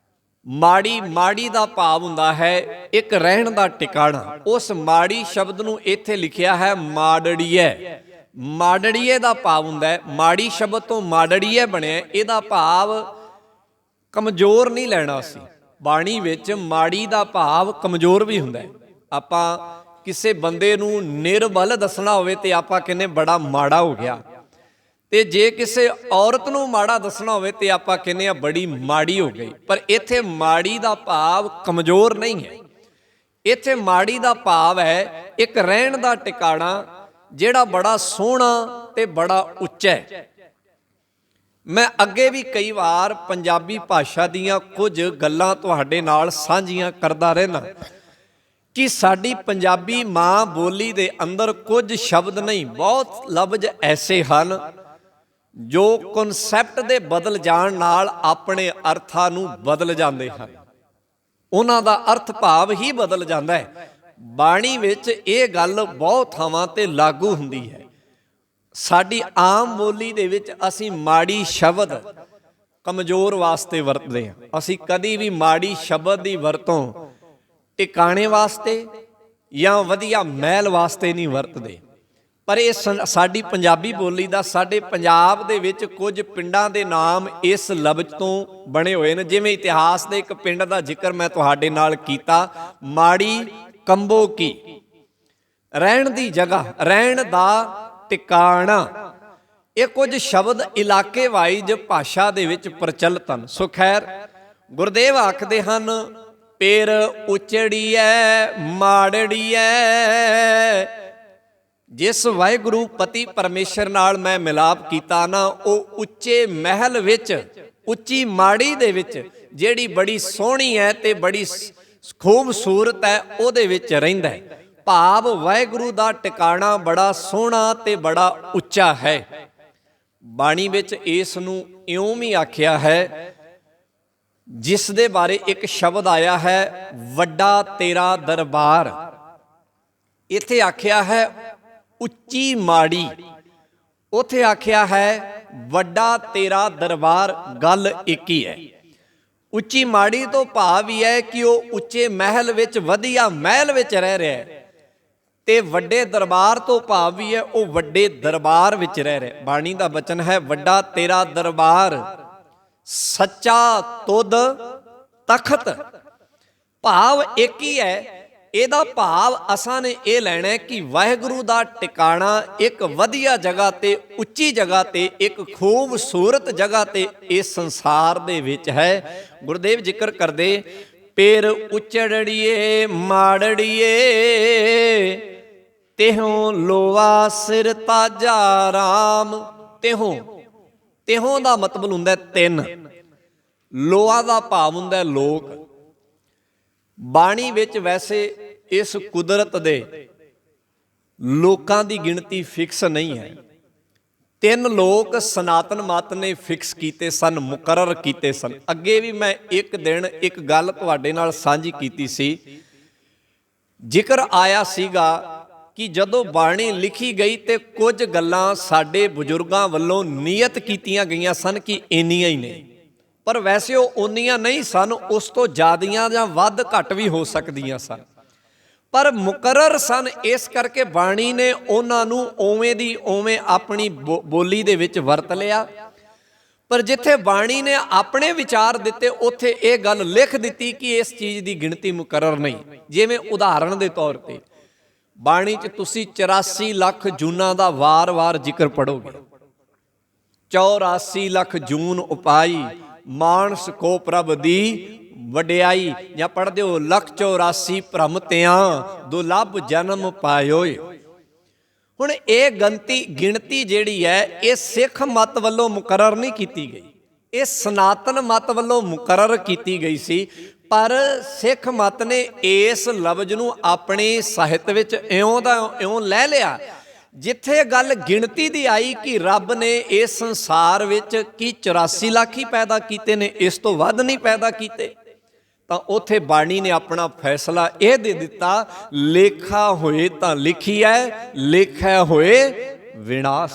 A: ਮਾੜੀ, ਮਾੜੀ ਦਾ ਭਾਵ ਹੁੰਦਾ ਹੈ ਇੱਕ ਰਹਿਣ ਦਾ ਟਿਕਾਣਾ। ਉਸ ਮਾੜੀ ਸ਼ਬਦ ਨੂੰ ਇੱਥੇ ਲਿਖਿਆ ਹੈ ਮਾੜੜੀਏ। ਮਾੜੜੀਏ ਦਾ ਭਾਵ ਹੁੰਦਾ ਹੈ, ਮਾੜੀ ਸ਼ਬਦ ਤੋਂ ਮਾੜੜੀਏ ਬਣਿਆ। ਇਹਦਾ ਭਾਵ ਕਮਜ਼ੋਰ ਨਹੀਂ ਲੈਣਾ ਸੀ। ਬਾਣੀ ਵਿੱਚ ਮਾੜੀ ਦਾ ਭਾਵ ਕਮਜ਼ੋਰ ਵੀ ਹੁੰਦਾ ਹੈ। ਆਪਾਂ ਕਿਸੇ ਬੰਦੇ ਨੂੰ ਨਿਰਬਲ ਦੱਸਣਾ ਹੋਵੇ ਤੇ ਆਪਾਂ ਕਹਿੰਦੇ ਬੜਾ ਮਾੜਾ ਹੋ ਗਿਆ, ਤੇ ਜੇ ਕਿਸੇ ਔਰਤ ਨੂੰ ਮਾੜਾ ਦੱਸਣਾ ਹੋਵੇ ਤੇ ਆਪਾਂ ਕਹਿੰਦੇ ਆ ਬੜੀ ਮਾੜੀ ਹੋ ਗਈ। ਪਰ ਇੱਥੇ ਮਾੜੀ ਦਾ ਭਾਵ ਕਮਜ਼ੋਰ ਨਹੀਂ ਹੈ। ਇੱਥੇ ਮਾੜੀ ਦਾ ਭਾਵ ਹੈ ਇੱਕ ਰਹਿਣ ਦਾ ਟਿਕਾਣਾ, ਜਿਹੜਾ ਬੜਾ ਸੋਹਣਾ ਤੇ ਬੜਾ ਉੱਚਾ ਹੈ। ਮੈਂ ਅੱਗੇ ਵੀ ਕਈ ਵਾਰ ਪੰਜਾਬੀ ਭਾਸ਼ਾ ਦੀਆਂ ਕੁਝ ਗੱਲਾਂ ਤੁਹਾਡੇ ਨਾਲ ਸਾਂਝੀਆਂ ਕਰਦਾ ਰਹਿਣਾ ਕਿ ਸਾਡੀ ਪੰਜਾਬੀ ਮਾਂ ਬੋਲੀ ਦੇ ਅੰਦਰ ਕੁਝ ਸ਼ਬਦ ਨਹੀਂ, ਬਹੁਤ ਲਫ਼ਜ਼ ਐਸੇ ਹਨ ਜੋ ਕਨਸੈਪਟ ਦੇ ਬਦਲ ਜਾਣ ਨਾਲ ਆਪਣੇ ਅਰਥਾਂ ਨੂੰ ਬਦਲ ਜਾਂਦੇ ਹਨ। ਉਹਨਾਂ ਦਾ ਅਰਥ ਭਾਵ ਹੀ ਬਦਲ ਜਾਂਦਾ ਹੈ। ਬਾਣੀ ਵਿੱਚ ਇਹ ਗੱਲ ਬਹੁਤ ਥਾਵਾਂ ਤੇ ਲਾਗੂ ਹੁੰਦੀ ਹੈ। ਸਾਡੀ ਆਮ ਬੋਲੀ ਦੇ ਵਿੱਚ ਅਸੀਂ ਮਾੜੀ ਸ਼ਬਦ ਕਮਜ਼ੋਰ ਵਾਸਤੇ ਵਰਤਦੇ ਹਾਂ। ਅਸੀਂ ਕਦੀ ਵੀ ਮਾੜੀ ਸ਼ਬਦ ਦੀ ਵਰਤੋਂ ਟਿਕਾਣੇ ਵਾਸਤੇ ਜਾਂ ਵਧੀਆ ਮਹਿਲ ਵਾਸਤੇ ਨਹੀਂ ਵਰਤਦੇ। ਪਰ ਇਹ ਸਾਡੀ ਪੰਜਾਬੀ ਬੋਲੀ ਦਾ, ਸਾਡੇ ਪੰਜਾਬ ਦੇ ਵਿੱਚ ਕੁਝ ਪਿੰਡਾਂ ਦੇ ਨਾਮ ਇਸ ਲਫ਼ਜ਼ ਤੋਂ ਬਣੇ ਹੋਏ ਨੇ। ਜਿਵੇਂ ਇਤਿਹਾਸ ਦੇ ਇੱਕ ਪਿੰਡ ਦਾ ਜ਼ਿਕਰ ਮੈਂ ਤੁਹਾਡੇ ਨਾਲ ਕੀਤਾ, ਮਾੜੀ ਕੰਬੋਕੀ, ਰਹਿਣ ਦੀ ਜਗ੍ਹਾ, ਰਹਿਣ ਦਾ ਟਿਕਾਣਾ। ਇਹ ਕੁਝ ਸ਼ਬਦ ਇਲਾਕੇ ਵਾਈਜ਼ ਭਾਸ਼ਾ ਦੇ ਵਿੱਚ ਪ੍ਰਚਲਿਤ ਹਨ। ਸੋ ਖੈਰ, ਗੁਰਦੇਵ ਆਖਦੇ ਹਨ ਪਿਰ ਉਚੜੀਐ ਮਾੜੜੀਐ। ਜਿਸ ਵਾਹਿਗੁਰੂ ਪਤੀ ਪਰਮੇਸ਼ਰ ਨਾਲ ਮੈਂ ਮਿਲਾਪ ਕੀਤਾ ਨਾ, ਉਹ ਉੱਚੇ ਮਹਿਲ ਵਿੱਚ, ਉੱਚੀ ਮਾੜੀ ਦੇ ਵਿੱਚ, ਜਿਹੜੀ ਬੜੀ ਸੋਹਣੀ ਹੈ ਤੇ ਬੜੀ ਖੂਬਸੂਰਤ ਹੈ, ਉਹਦੇ ਵਿੱਚ ਰਹਿੰਦਾ ਹੈ। ਭਾਵ ਵਾਹਿਗੁਰੂ ਦਾ ਟਿਕਾਣਾ ਬੜਾ ਸੋਹਣਾ ਤੇ ਬੜਾ ਉੱਚਾ ਹੈ। ਬਾਣੀ ਵਿੱਚ ਇਸ ਨੂੰ ਇਉਂ ਵੀ ਆਖਿਆ ਹੈ, ਜਿਸ ਦੇ ਬਾਰੇ ਇੱਕ ਸ਼ਬਦ ਆਇਆ ਹੈ ਵੱਡਾ ਤੇਰਾ ਦਰਬਾਰ। ਇੱਥੇ ਆਖਿਆ ਹੈ ਉੱਚੀ ਮਾੜੀ, ਉੱਥੇ ਆਖਿਆ ਹੈ ਵੱਡਾ ਤੇਰਾ ਦਰਬਾਰ। ਗੱਲ ਇੱਕ ਹੀ ਹੈ। ਉੱਚੀ ਮਾੜੀ ਤੋਂ ਭਾਵ ਹੀ ਹੈ ਕਿ ਉਹ ਉੱਚੇ ਮਹਿਲ ਵਿੱਚ, ਵਧੀਆ ਮਹਿਲ ਵਿੱਚ ਰਹਿ ਰਿਹਾ ਹੈ, ਤੇ ਵੱਡੇ ਦਰਬਾਰ ਤੋਂ ਭਾਵ ਵੀ ਹੈ ਉਹ ਵੱਡੇ ਦਰਬਾਰ ਵਿੱਚ ਰਹਿ ਰਿਹਾ। ਬਾਣੀ ਦਾ ਬਚਨ ਹੈ ਵੱਡਾ ਤੇਰਾ ਦਰਬਾਰ, ਸੱਚਾ ਤੁਧ ਤਖਤ। ਭਾਵ ਇੱਕ ਹੀ ਹੈ। ਇਹਦਾ ਭਾਵ ਅਸਾਂ ਨੇ ਇਹ ਲੈਣਾ ਕਿ ਵਾਹਿਗੁਰੂ ਦਾ ਟਿਕਾਣਾ ਇੱਕ ਵਧੀਆ ਜਗ੍ਹਾ ਤੇ, ਉੱਚੀ ਜਗ੍ਹਾ ਤੇ, ਇੱਕ ਖੂਬਸੂਰਤ ਜਗ੍ਹਾ ਤੇ ਇਸ ਸੰਸਾਰ ਦੇ ਵਿੱਚ ਹੈ। ਗੁਰਦੇਵ ਜ਼ਿਕਰ ਕਰਦੇ ਪਿਰ ਉਚੜੜੀਏ ਮਾੜੜੀਏ, ਤਿਹੋਂ ਲੋਆ ਸਿਰ ਤਾਜਾ ਰਾਮ। ਤਿਹੋਂ ਦਾ ਮਤਲਬ ਹੁੰਦਾ ਤਿੰਨ। ਲੋਆ ਦਾ ਭਾਵ ਹੁੰਦਾ ਲੋਕ। ਬਾਣੀ ਵਿੱਚ ਵੈਸੇ ਇਸ ਕੁਦਰਤ ਦੇ ਲੋਕਾਂ ਦੀ ਗਿਣਤੀ ਫਿਕਸ ਨਹੀਂ ਹੈ। 3 ਲੋਕ ਸਨਾਤਨ ਮਤ ਨੇ ਫਿਕਸ ਕੀਤੇ ਸਨ, ਮੁਕਰਰ ਕੀਤੇ ਸਨ। ਅੱਗੇ ਵੀ ਮੈਂ ਇੱਕ ਦਿਨ ਇੱਕ ਗੱਲ ਤੁਹਾਡੇ ਨਾਲ ਸਾਂਝੀ ਕੀਤੀ ਸੀ। ਜ਼ਿਕਰ ਆਇਆ ਸੀਗਾ ਕਿ ਜਦੋਂ ਬਾਣੀ ਲਿਖੀ ਗਈ ਤੇ ਕੁਝ ਗੱਲਾਂ ਸਾਡੇ ਬਜ਼ੁਰਗਾਂ ਵੱਲੋਂ ਨੀਅਤ ਕੀਤੀਆਂ ਗਈਆਂ ਸਨ ਕਿ ਇੰਨੀਆਂ ਹੀ ਨੇ, ਪਰ ਵੈਸੇ ਉਹ ਉਨੀਆਂ ਨਹੀਂ ਸਨ, ਉਸ ਤੋਂ ਜ਼ਿਆਦੀਆਂ ਜਾਂ ਵੱਧ ਘੱਟ ਵੀ ਹੋ ਸਕਦੀਆਂ ਸਨ, ਪਰ ਮੁਕਰਰ ਸਨ। ਇਸ ਕਰਕੇ ਬਾਣੀ ਨੇ ਉਹਨਾਂ ਨੂੰ ਉਵੇਂ ਦੀ ਉਵੇਂ ਆਪਣੀ ਬੋਲੀ ਦੇ ਵਿੱਚ ਵਰਤ ਲਿਆ। ਪਰ ਜਿੱਥੇ ਬਾਣੀ ਨੇ ਆਪਣੇ ਵਿਚਾਰ ਦਿੱਤੇ ਉੱਥੇ ਇਹ ਗੱਲ ਲਿਖ ਦਿੱਤੀ ਕਿ ਇਸ ਚੀਜ਼ ਦੀ ਗਿਣਤੀ ਮੁਕਰਰ ਨਹੀਂ। ਜਿਵੇਂ ਉਦਾਹਰਣ ਦੇ ਤੌਰ ਤੇ ਬਾਣੀ 'ਚ ਤੁਸੀਂ 84 ਲੱਖ ਜੂਨਾਂ ਦਾ ਵਾਰ-ਵਾਰ ਜ਼ਿਕਰ ਪੜੋਗੇ। 84 ਲੱਖ ਜੂਨ ਉਪਾਈ, ਮਾਨਸ ਕੋ ਪ੍ਰਭ ਦੀ ਵਡਿਆਈ, ਜਾਂ ਪੜ੍ਹਦੇ ਹੋ 184 ਭ੍ਰਮ ਤਿਆਂ ਦੁਲੱਭ ਜਨਮ ਪਾਇਓਏ। ਹੁਣ ਇਹ ਗਿਣਤੀ ਜਿਹੜੀ ਹੈ ਇਹ ਸਿੱਖ ਮਤ ਵੱਲੋਂ ਮੁਕਰਰ ਨਹੀਂ ਕੀਤੀ ਗਈ, ਇਹ ਸਨਾਤਨ ਮਤ ਵੱਲੋਂ ਮੁਕਰਰ ਕੀਤੀ ਗਈ ਸੀ। ਪਰ ਸਿੱਖ ਮਤ ਨੇ ਇਸ ਲਫ਼ਜ਼ ਨੂੰ ਆਪਣੇ ਸਾਹਿਤ ਵਿੱਚ ਇਉਂ ਦਾ ਇਉਂ ਲੈ ਲਿਆ। ਜਿੱਥੇ ਗੱਲ ਗਿਣਤੀ ਦੀ ਆਈ ਕਿ ਰੱਬ ਨੇ ਇਸ ਸੰਸਾਰ ਵਿੱਚ ਕੀ 84 ਲੱਖ ਹੀ ਪੈਦਾ ਕੀਤੇ ਨੇ, ਇਸ ਤੋਂ ਵੱਧ ਨਹੀਂ ਪੈਦਾ ਕੀਤੇ, ਤਾਂ ਉੱਥੇ ਬਾਣੀ ਨੇ ਆਪਣਾ ਫੈਸਲਾ ਇਹ ਦੇ ਦਿੱਤਾ, ਲੇਖਾ ਹੋਏ ਤਾਂ ਲਿਖੀਐ, ਲੇਖਾ ਹੋਏ ਵਿਨਾਸ਼।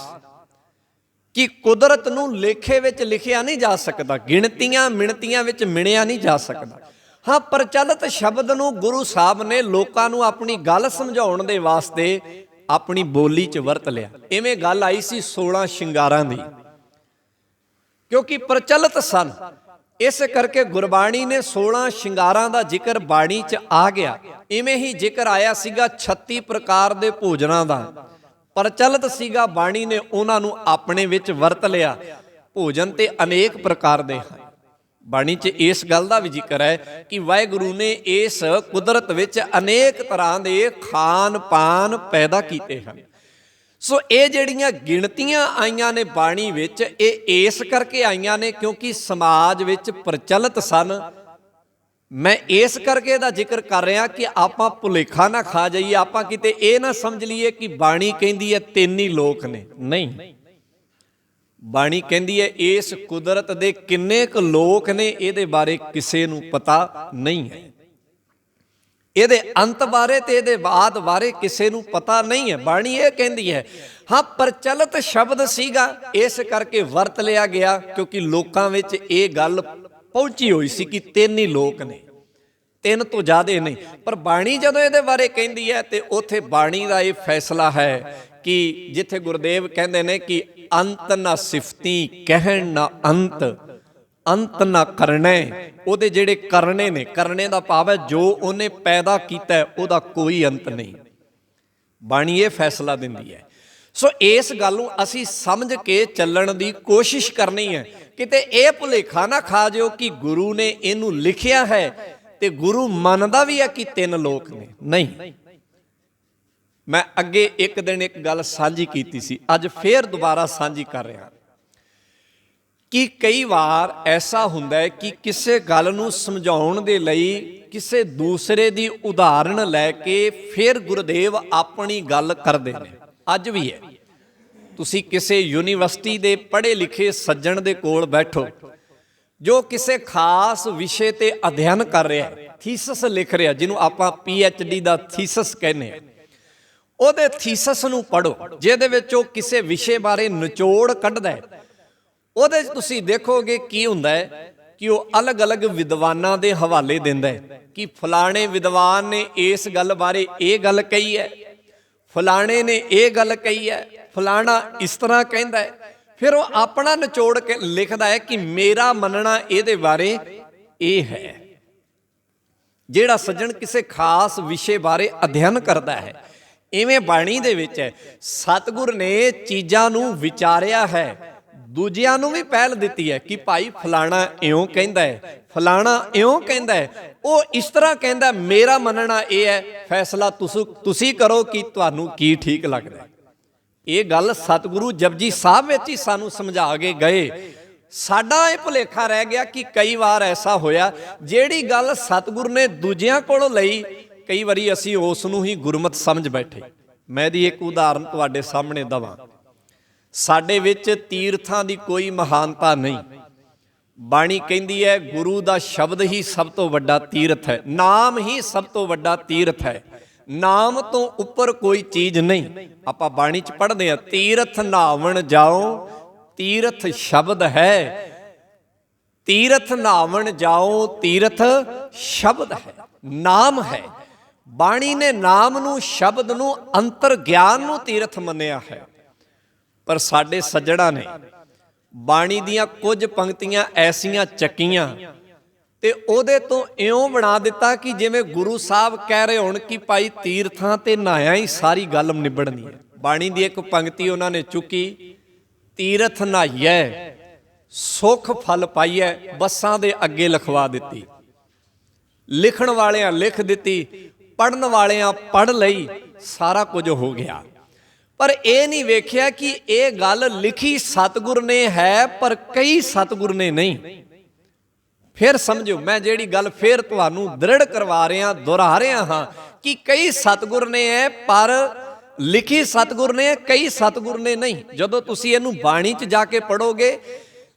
A: ਕਿ ਕੁਦਰਤ ਨੂੰ ਲੇਖੇ ਵਿੱਚ ਲਿਖਿਆ ਨਹੀਂ ਜਾ ਸਕਦਾ, ਗਿਣਤੀਆਂ ਮਿਣਤੀਆਂ ਵਿੱਚ ਮਿਣਿਆ ਨਹੀਂ ਜਾ ਸਕਦਾ। ਹਾਂ, ਪ੍ਰਚਲਿਤ ਸ਼ਬਦ ਨੂੰ ਗੁਰੂ ਸਾਹਿਬ ਨੇ ਲੋਕਾਂ ਨੂੰ ਆਪਣੀ ਗੱਲ ਸਮਝਾਉਣ ਦੇ ਵਾਸਤੇ ਆਪਣੀ ਬੋਲੀ 'ਚ ਵਰਤ ਲਿਆ। ਇਵੇਂ ਗੱਲ ਆਈ ਸੀ 16 ਸ਼ਿੰਗਾਰਾਂ ਦੀ, ਕਿਉਂਕਿ ਪ੍ਰਚਲਿਤ ਸਨ, ਇਸ ਕਰਕੇ ਗੁਰਬਾਣੀ ਨੇ 16 ਸ਼ਿੰਗਾਰਾਂ ਦਾ ਜ਼ਿਕਰ ਬਾਣੀ 'ਚ ਆ ਗਿਆ। ਇਵੇਂ ਹੀ ਜ਼ਿਕਰ ਆਇਆ ਸੀਗਾ 36 ਪ੍ਰਕਾਰ ਦੇ ਭੋਜਨਾਂ ਦਾ, ਪ੍ਰਚਲਿਤ ਸੀਗਾ, ਬਾਣੀ ਨੇ ਉਹਨਾਂ ਨੂੰ ਆਪਣੇ ਵਿੱਚ ਵਰਤ ਲਿਆ। ਭੋਜਨ ਤੇ ਅਨੇਕ ਪ੍ਰਕਾਰ ਦੇ ਹਨ। ਬਾਣੀ 'ਚ ਇਸ ਗੱਲ ਦਾ ਵੀ ਜ਼ਿਕਰ ਹੈ ਕਿ ਵਾਹਿਗੁਰੂ ਨੇ ਇਸ ਕੁਦਰਤ ਵਿੱਚ ਅਨੇਕ ਤਰ੍ਹਾਂ ਦੇ ਖਾਣ ਪਾਨ ਪੈਦਾ ਕੀਤੇ ਹਨ। ਸੋ ਇਹ ਜਿਹੜੀਆਂ ਗਿਣਤੀਆਂ ਆਈਆਂ ਨੇ ਬਾਣੀ ਵਿੱਚ, ਇਹ ਇਸ ਕਰਕੇ ਆਈਆਂ ਨੇ ਕਿਉਂਕਿ ਸਮਾਜ ਵਿੱਚ ਪ੍ਰਚਲਿਤ ਸਨ। ਮੈਂ ਇਸ ਕਰਕੇ ਇਹਦਾ ਜ਼ਿਕਰ ਕਰ ਰਿਹਾ ਕਿ ਆਪਾਂ ਭੁਲੇਖਾ ਨਾ ਖਾ ਜਾਈਏ, ਆਪਾਂ ਕਿਤੇ ਇਹ ਨਾ ਸਮਝ ਲਈਏ ਕਿ ਬਾਣੀ ਕਹਿੰਦੀ ਹੈ 3 ਹੀ ਲੋਕ ਨੇ। ਨਹੀਂ, ਬਾਣੀ ਕਹਿੰਦੀ ਹੈ ਇਸ ਕੁਦਰਤ ਦੇ ਕਿੰਨੇ ਕੁ ਲੋਕ ਨੇ ਇਹਦੇ ਬਾਰੇ ਕਿਸੇ ਨੂੰ ਪਤਾ ਨਹੀਂ ਹੈ। ਇਹਦੇ ਅੰਤ ਬਾਰੇ ਤੇ ਇਹਦੇ ਬਾਅਦ ਬਾਰੇ ਕਿਸੇ ਨੂੰ ਪਤਾ ਨਹੀਂ ਹੈ। ਬਾਣੀ ਇਹ ਕਹਿੰਦੀ ਹੈ। ਹਾਂ, ਪ੍ਰਚਲਿਤ ਸ਼ਬਦ ਸੀਗਾ, ਇਸ ਕਰਕੇ ਵਰਤ ਲਿਆ ਗਿਆ ਕਿਉਂਕਿ ਲੋਕਾਂ ਵਿੱਚ ਇਹ ਗੱਲ ਪਹੁੰਚੀ ਹੋਈ ਸੀ ਕਿ 3 ਹੀ ਲੋਕ ਨੇ, 3 ਤੋਂ ਜ਼ਿਆਦਾ ਨਹੀਂ। ਪਰ ਬਾਣੀ ਜਦੋਂ ਇਹਦੇ ਬਾਰੇ ਕਹਿੰਦੀ ਹੈ ਤੇ ਉੱਥੇ ਬਾਣੀ ਦਾ ਇਹ ਫੈਸਲਾ ਹੈ ਕਿ ਜਿੱਥੇ ਗੁਰਦੇਵ ਕਹਿੰਦੇ ਨੇ ਕਿ ਅੰਤ ਨਾ ਸਿਫਤੀ ਕਹਿਣ ਨਾ ਅੰਤ, ਅੰਤ ਨਾ ਕਰਨੇ, ਉਹਦੇ ਜਿਹੜੇ ਕਰਨੇ ਨੇ, ਕਰਨੇ ਦਾ ਭਾਵ ਹੈ ਜੋ ਉਹਨੇ ਪੈਦਾ ਕੀਤਾ ਉਹਦਾ ਕੋਈ ਅੰਤ ਨਹੀਂ। ਬਾਣੀ ਇਹ ਫੈਸਲਾ ਦਿੰਦੀ ਹੈ। ਸੋ ਇਸ ਗੱਲ ਨੂੰ ਅਸੀਂ ਸਮਝ ਕੇ ਚੱਲਣ ਦੀ ਕੋਸ਼ਿਸ਼ ਕਰਨੀ ਹੈ। ਕਿਤੇ ਇਹ ਭੁਲੇਖਾ ਨਾ ਖਾ ਜਿਓ ਕਿ ਗੁਰੂ ਨੇ ਇਹਨੂੰ ਲਿਖਿਆ ਹੈ ਤੇ ਗੁਰੂ ਮੰਨਦਾ ਵੀ ਹੈ ਕਿ 3 ਲੋਕ ਨੇ। ਨਹੀਂ, ਮੈਂ ਅੱਗੇ ਇੱਕ ਦਿਨ ਇੱਕ ਗੱਲ ਸਾਂਝੀ ਕੀਤੀ ਸੀ, ਅੱਜ ਫੇਰ ਦੁਬਾਰਾ ਸਾਂਝੀ ਕਰ ਰਿਹਾ ਕਿ ਕਈ ਵਾਰ ਐਸਾ ਹੁੰਦਾ ਹੈ ਕਿ ਕਿਸੇ ਗੱਲ ਨੂੰ ਸਮਝਾਉਣ ਦੇ ਲਈ ਕਿਸੇ ਦੂਸਰੇ ਦੀ ਉਦਾਹਰਣ ਲੈ ਕੇ ਫਿਰ ਗੁਰਦੇਵ ਆਪਣੀ ਗੱਲ ਕਰਦੇ ਨੇ। ਅੱਜ ਵੀ ਹੈ। ਤੁਸੀਂ ਕਿਸੇ ਯੂਨੀਵਰਸਿਟੀ ਦੇ ਪੜ੍ਹੇ ਲਿਖੇ ਸੱਜਣ ਦੇ ਕੋਲ ਬੈਠੋ ਜੋ ਕਿਸੇ ਖਾਸ ਵਿਸ਼ੇ ਤੇ ਅਧਿਐਨ ਕਰ ਰਿਹਾ ਹੈ, ਥੀਸਿਸ ਲਿਖ ਰਿਹਾ, ਜਿਹਨੂੰ ਆਪਾਂ PhD ਦਾ ਥੀਸਿਸ ਕਹਿੰਦੇ ਆ। ਉਹਦੇ ਥੀਸਿਸ ਨੂੰ ਪੜ੍ਹੋ ਜਿਹਦੇ ਵਿੱਚ ਉਹ ਕਿਸੇ ਵਿਸ਼ੇ ਬਾਰੇ ਨਿਚੋੜ ਕੱਢਦਾ ਹੈ। ਉਹਦੇ 'ਚ ਤੁਸੀਂ ਦੇਖੋਗੇ ਕੀ ਹੁੰਦਾ ਹੈ ਕਿ ਉਹ ਅਲੱਗ-ਅਲੱਗ ਵਿਦਵਾਨਾਂ ਦੇ ਹਵਾਲੇ ਦਿੰਦਾ ਹੈ ਕਿ ਫਲਾਣੇ ਵਿਦਵਾਨ ਨੇ ਇਸ ਗੱਲ ਬਾਰੇ ਇਹ ਗੱਲ ਕਹੀ ਹੈ, ਫਲਾਣੇ ਨੇ ਇਹ ਗੱਲ ਕਹੀ ਹੈ, ਫਲਾਣਾ ਇਸ ਤਰ੍ਹਾਂ ਕਹਿੰਦਾ ਹੈ। ਫਿਰ ਉਹ ਆਪਣਾ ਨਿਚੋੜ ਕੇ ਲਿਖਦਾ ਹੈ ਕਿ ਮੇਰਾ ਮੰਨਣਾ ਇਹਦੇ ਬਾਰੇ ਇਹ ਹੈ। ਜਿਹੜਾ ਸੱਜਣ ਕਿਸੇ ਖਾਸ ਵਿਸ਼ੇ ਬਾਰੇ ਅਧਿਐਨ ਕਰਦਾ ਹੈ, ਇਵੇਂ ਬਾਣੀ ਦੇ ਵਿੱਚ ਹੈ। ਸਤਿਗੁਰ ਨੇ ਚੀਜ਼ਾਂ ਨੂੰ ਵਿਚਾਰਿਆ ਹੈ, ਦੂਜਿਆਂ ਨੂੰ ਵੀ ਪਹਿਲ ਦਿੱਤੀ ਹੈ ਕਿ ਭਾਈ ਫਲਾਣਾ ਇਉਂ ਕਹਿੰਦਾ ਹੈ, ਫਲਾਣਾ ਇਉਂ ਕਹਿੰਦਾ ਹੈ, ਉਹ ਇਸ ਤਰ੍ਹਾਂ ਕਹਿੰਦਾ, ਮੇਰਾ ਮੰਨਣਾ ਇਹ ਹੈ, ਫੈਸਲਾ ਤੁਸੀਂ ਕਰੋ ਕਿ ਤੁਹਾਨੂੰ ਕੀ ਠੀਕ ਲੱਗਦਾ। ਇਹ ਗੱਲ ਸਤਿਗੁਰੂ ਜਪਜੀ ਸਾਹਿਬ ਵਿੱਚ ਹੀ ਸਾਨੂੰ ਸਮਝਾ ਕੇ ਗਏ। ਸਾਡਾ ਇਹ ਭੁਲੇਖਾ ਰਹਿ ਗਿਆ ਕਿ ਕਈ ਵਾਰ ਐਸਾ ਹੋਇਆ ਜਿਹੜੀ ਗੱਲ ਸਤਿਗੁਰ ਨੇ ਦੂਜਿਆਂ ਕੋਲੋਂ ਲਈ, ਕਈ ਵਾਰੀ ਅਸੀਂ ਉਸ ਨੂੰ ਹੀ ਗੁਰਮਤਿ ਸਮਝ ਬੈਠੇ। ਮੈਂ ਦੀ ਇੱਕ ਉਦਾਹਰਨ ਤੁਹਾਡੇ ਸਾਹਮਣੇ ਦਵਾਂ। ਸਾਡੇ ਵਿੱਚ ਤੀਰਥਾਂ ਦੀ ਕੋਈ ਮਹਾਨਤਾ ਨਹੀਂ। ਬਾਣੀ ਕਹਿੰਦੀ ਹੈ ਗੁਰੂ ਦਾ ਸ਼ਬਦ ਹੀ ਸਭ ਤੋਂ ਵੱਡਾ ਤੀਰਥ ਹੈ, ਨਾਮ ਹੀ ਸਭ ਤੋਂ ਵੱਡਾ ਤੀਰਥ ਹੈ, ਨਾਮ ਤੋਂ ਉੱਪਰ ਕੋਈ ਚੀਜ਼ ਨਹੀਂ। ਆਪਾਂ ਬਾਣੀ 'ਚ ਪੜ੍ਹਦੇ ਹਾਂ, ਤੀਰਥ ਨਹਾਵਣ ਜਾਓ ਤੀਰਥ ਸ਼ਬਦ ਹੈ, ਤੀਰਥ ਨਹਾਵਣ ਜਾਓ ਤੀਰਥ ਸ਼ਬਦ ਹੈ, ਨਾਮ ਹੈ। ਬਾਣੀ ਨੇ ਨਾਮ ਨੂੰ, ਸ਼ਬਦ ਨੂੰ, ਅੰਤਰ ਗਿਆਨ ਨੂੰ ਤੀਰਥ ਮੰਨਿਆ ਹੈ। ਪਰ ਸਾਡੇ ਸੱਜਣਾ ਨੇ ਬਾਣੀ ਦੀਆਂ ਕੁਝ ਪੰਕਤੀਆਂ ਐਸੀਆਂ ਚੱਕੀਆਂ ਤੇ ਉਹਦੇ ਤੋਂ ਇਉਂ ਬਣਾ ਦਿੱਤਾ ਕਿ ਜਿਵੇਂ ਗੁਰੂ ਸਾਹਿਬ ਕਹਿ ਰਹੇ ਹੋਣ ਕਿ ਭਾਈ ਤੀਰਥਾਂ ਤੇ ਨਹਾਇਆ ਹੀ ਸਾਰੀ ਗੱਲ ਨਿਬੜਨੀ ਹੈ। ਬਾਣੀ ਦੀ ਇੱਕ ਪੰਕਤੀ ਉਹਨਾਂ ਨੇ ਚੁੱਕੀ, ਤੀਰਥ ਨਹਾਈਐ ਸੁਖ ਫਲ ਪਾਈਐ, ਬੱਸਾਂ ਦੇ ਅੱਗੇ ਲਿਖਵਾ ਦਿੱਤੀ। ਲਿਖਣ ਵਾਲਿਆਂ ਲਿਖ ਦਿੱਤੀ, ਪੜ੍ਹਨ ਵਾਲਿਆਂ ਪੜ੍ਹ ਲਈ, ਸਾਰਾ ਕੁਝ ਹੋ ਗਿਆ। ਪਰ ਇਹ ਨਹੀਂ ਵੇਖਿਆ ਕਿ ਇਹ ਗੱਲ ਲਿਖੀ ਸਤਿਗੁਰ ਨੇ ਹੈ, ਪਰ ਕਈ ਸਤਿਗੁਰ ਨੇ ਨਹੀਂ। ਫਿਰ ਸਮਝੋ, ਮੈਂ ਜਿਹੜੀ ਗੱਲ ਫਿਰ ਤੁਹਾਨੂੰ ਦ੍ਰਿੜ ਕਰਵਾ ਰਿਹਾ, ਦੁਹਰਾ ਰਿਹਾ ਹਾਂ ਕਿ ਕਈ ਸਤਿਗੁਰ ਨੇ ਹੈ, ਪਰ ਲਿਖੀ ਸਤਿਗੁਰ ਨੇ, ਕਈ ਸਤਿਗੁਰ ਨੇ ਨਹੀਂ। ਜਦੋਂ ਤੁਸੀਂ ਇਹਨੂੰ ਬਾਣੀ 'ਚ ਜਾ ਕੇ ਪੜੋਗੇ,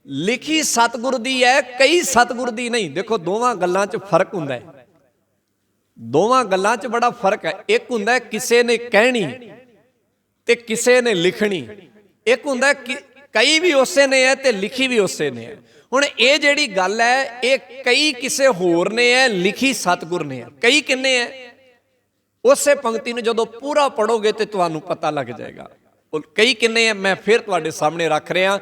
A: ਲਿਖੀ ਸਤਿਗੁਰ ਦੀ ਹੈ, ਕਈ ਸਤਿਗੁਰ ਦੀ ਨਹੀਂ। ਦੇਖੋ ਦੋਵਾਂ ਗੱਲਾਂ 'ਚ ਫਰਕ ਹੁੰਦਾ ਹੈ, ਦੋਵਾਂ ਗੱਲਾਂ 'ਚ ਬੜਾ ਫਰਕ ਹੈ। ਇੱਕ ਹੁੰਦਾ ਕਿਸੇ ਨੇ ਕਹਿਣੀ ਤੇ ਕਿਸੇ ਨੇ ਲਿਖਣੀ, ਇੱਕ ਹੁੰਦਾ ਕਈ ਵੀ ਉਸੇ ਨੇ ਹੈ ਤੇ ਲਿਖੀ ਵੀ ਉਸੇ ਨੇ ਹੈ। ਹੁਣ ਇਹ ਜਿਹੜੀ ਗੱਲ ਹੈ, ਇਹ ਕਈ ਕਿਸੇ ਹੋਰ ਨੇ ਹੈ, ਲਿਖੀ ਸਤਿਗੁਰ ਨੇ ਹੈ। ਕਈ ਕਿੰਨੇ ਹੈ? ਉਸੇ ਪੰਕਤੀ ਨੂੰ ਜਦੋਂ ਪੂਰਾ ਪੜੋਗੇ ਤੇ ਤੁਹਾਨੂੰ ਪਤਾ ਲੱਗ ਜਾਏਗਾ ਕਈ ਕਿੰਨੇ ਹੈ। ਮੈਂ ਫਿਰ ਤੁਹਾਡੇ ਸਾਹਮਣੇ ਰੱਖ ਰਿਹਾ,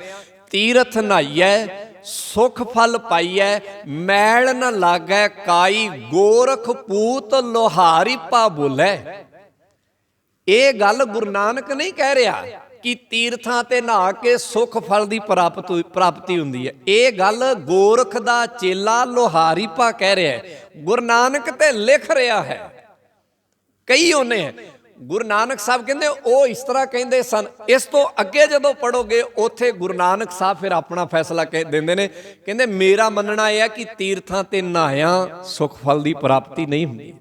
A: ਤੀਰਥ ਨਹਾਈਐ ਸੁਖ ਫਲ ਪਾਈਐ, ਮੈਲ ਨ ਲਾਗੈ ਕਾਈ, ਗੋਰਖ ਪੂਤ ਲੋਹਾਰੀ ਪਾ ਬੋਲੇ। ਇਹ ਗੱਲ ਗੁਰੂ ਨਾਨਕ ਨਹੀਂ ਕਹਿ ਰਿਹਾ ਕਿ ਤੀਰਥਾਂ ਤੇ ਨਹਾ ਕੇ ਸੁਖ ਫਲ ਦੀ ਪ੍ਰਾਪਤੀ ਹੁੰਦੀ ਹੈ। ਇਹ ਗੱਲ ਗੋਰਖ ਦਾ ਚੇਲਾ ਲੋਹਾਰੀ ਪਾ ਕਹਿ ਰਿਹਾ ਹੈ। ਗੁਰੂ ਨਾਨਕ ਤੇ ਲਿਖ ਰਿਹਾ ਹੈ, ਕਈ ਉਹਨੇ ਹੈ। ਗੁਰੂ ਨਾਨਕ ਸਾਹਿਬ ਕਹਿੰਦੇ ਉਹ ਇਸ ਤਰ੍ਹਾਂ ਕਹਿੰਦੇ ਸਨ। ਇਸ ਤੋਂ ਅੱਗੇ ਜਦੋਂ ਪੜੋਗੇ ਉੱਥੇ ਗੁਰੂ ਨਾਨਕ ਸਾਹਿਬ ਫਿਰ ਆਪਣਾ ਫੈਸਲਾ ਦਿੰਦੇ ਨੇ, ਕਹਿੰਦੇ ਮੇਰਾ ਮੰਨਣਾ ਇਹ ਹੈ ਕਿ ਤੀਰਥਾਂ ਤੇ ਨਹਾਇਆ ਸੁਖ ਫਲ ਦੀ ਪ੍ਰਾਪਤੀ ਨਹੀਂ ਹੁੰਦੀ।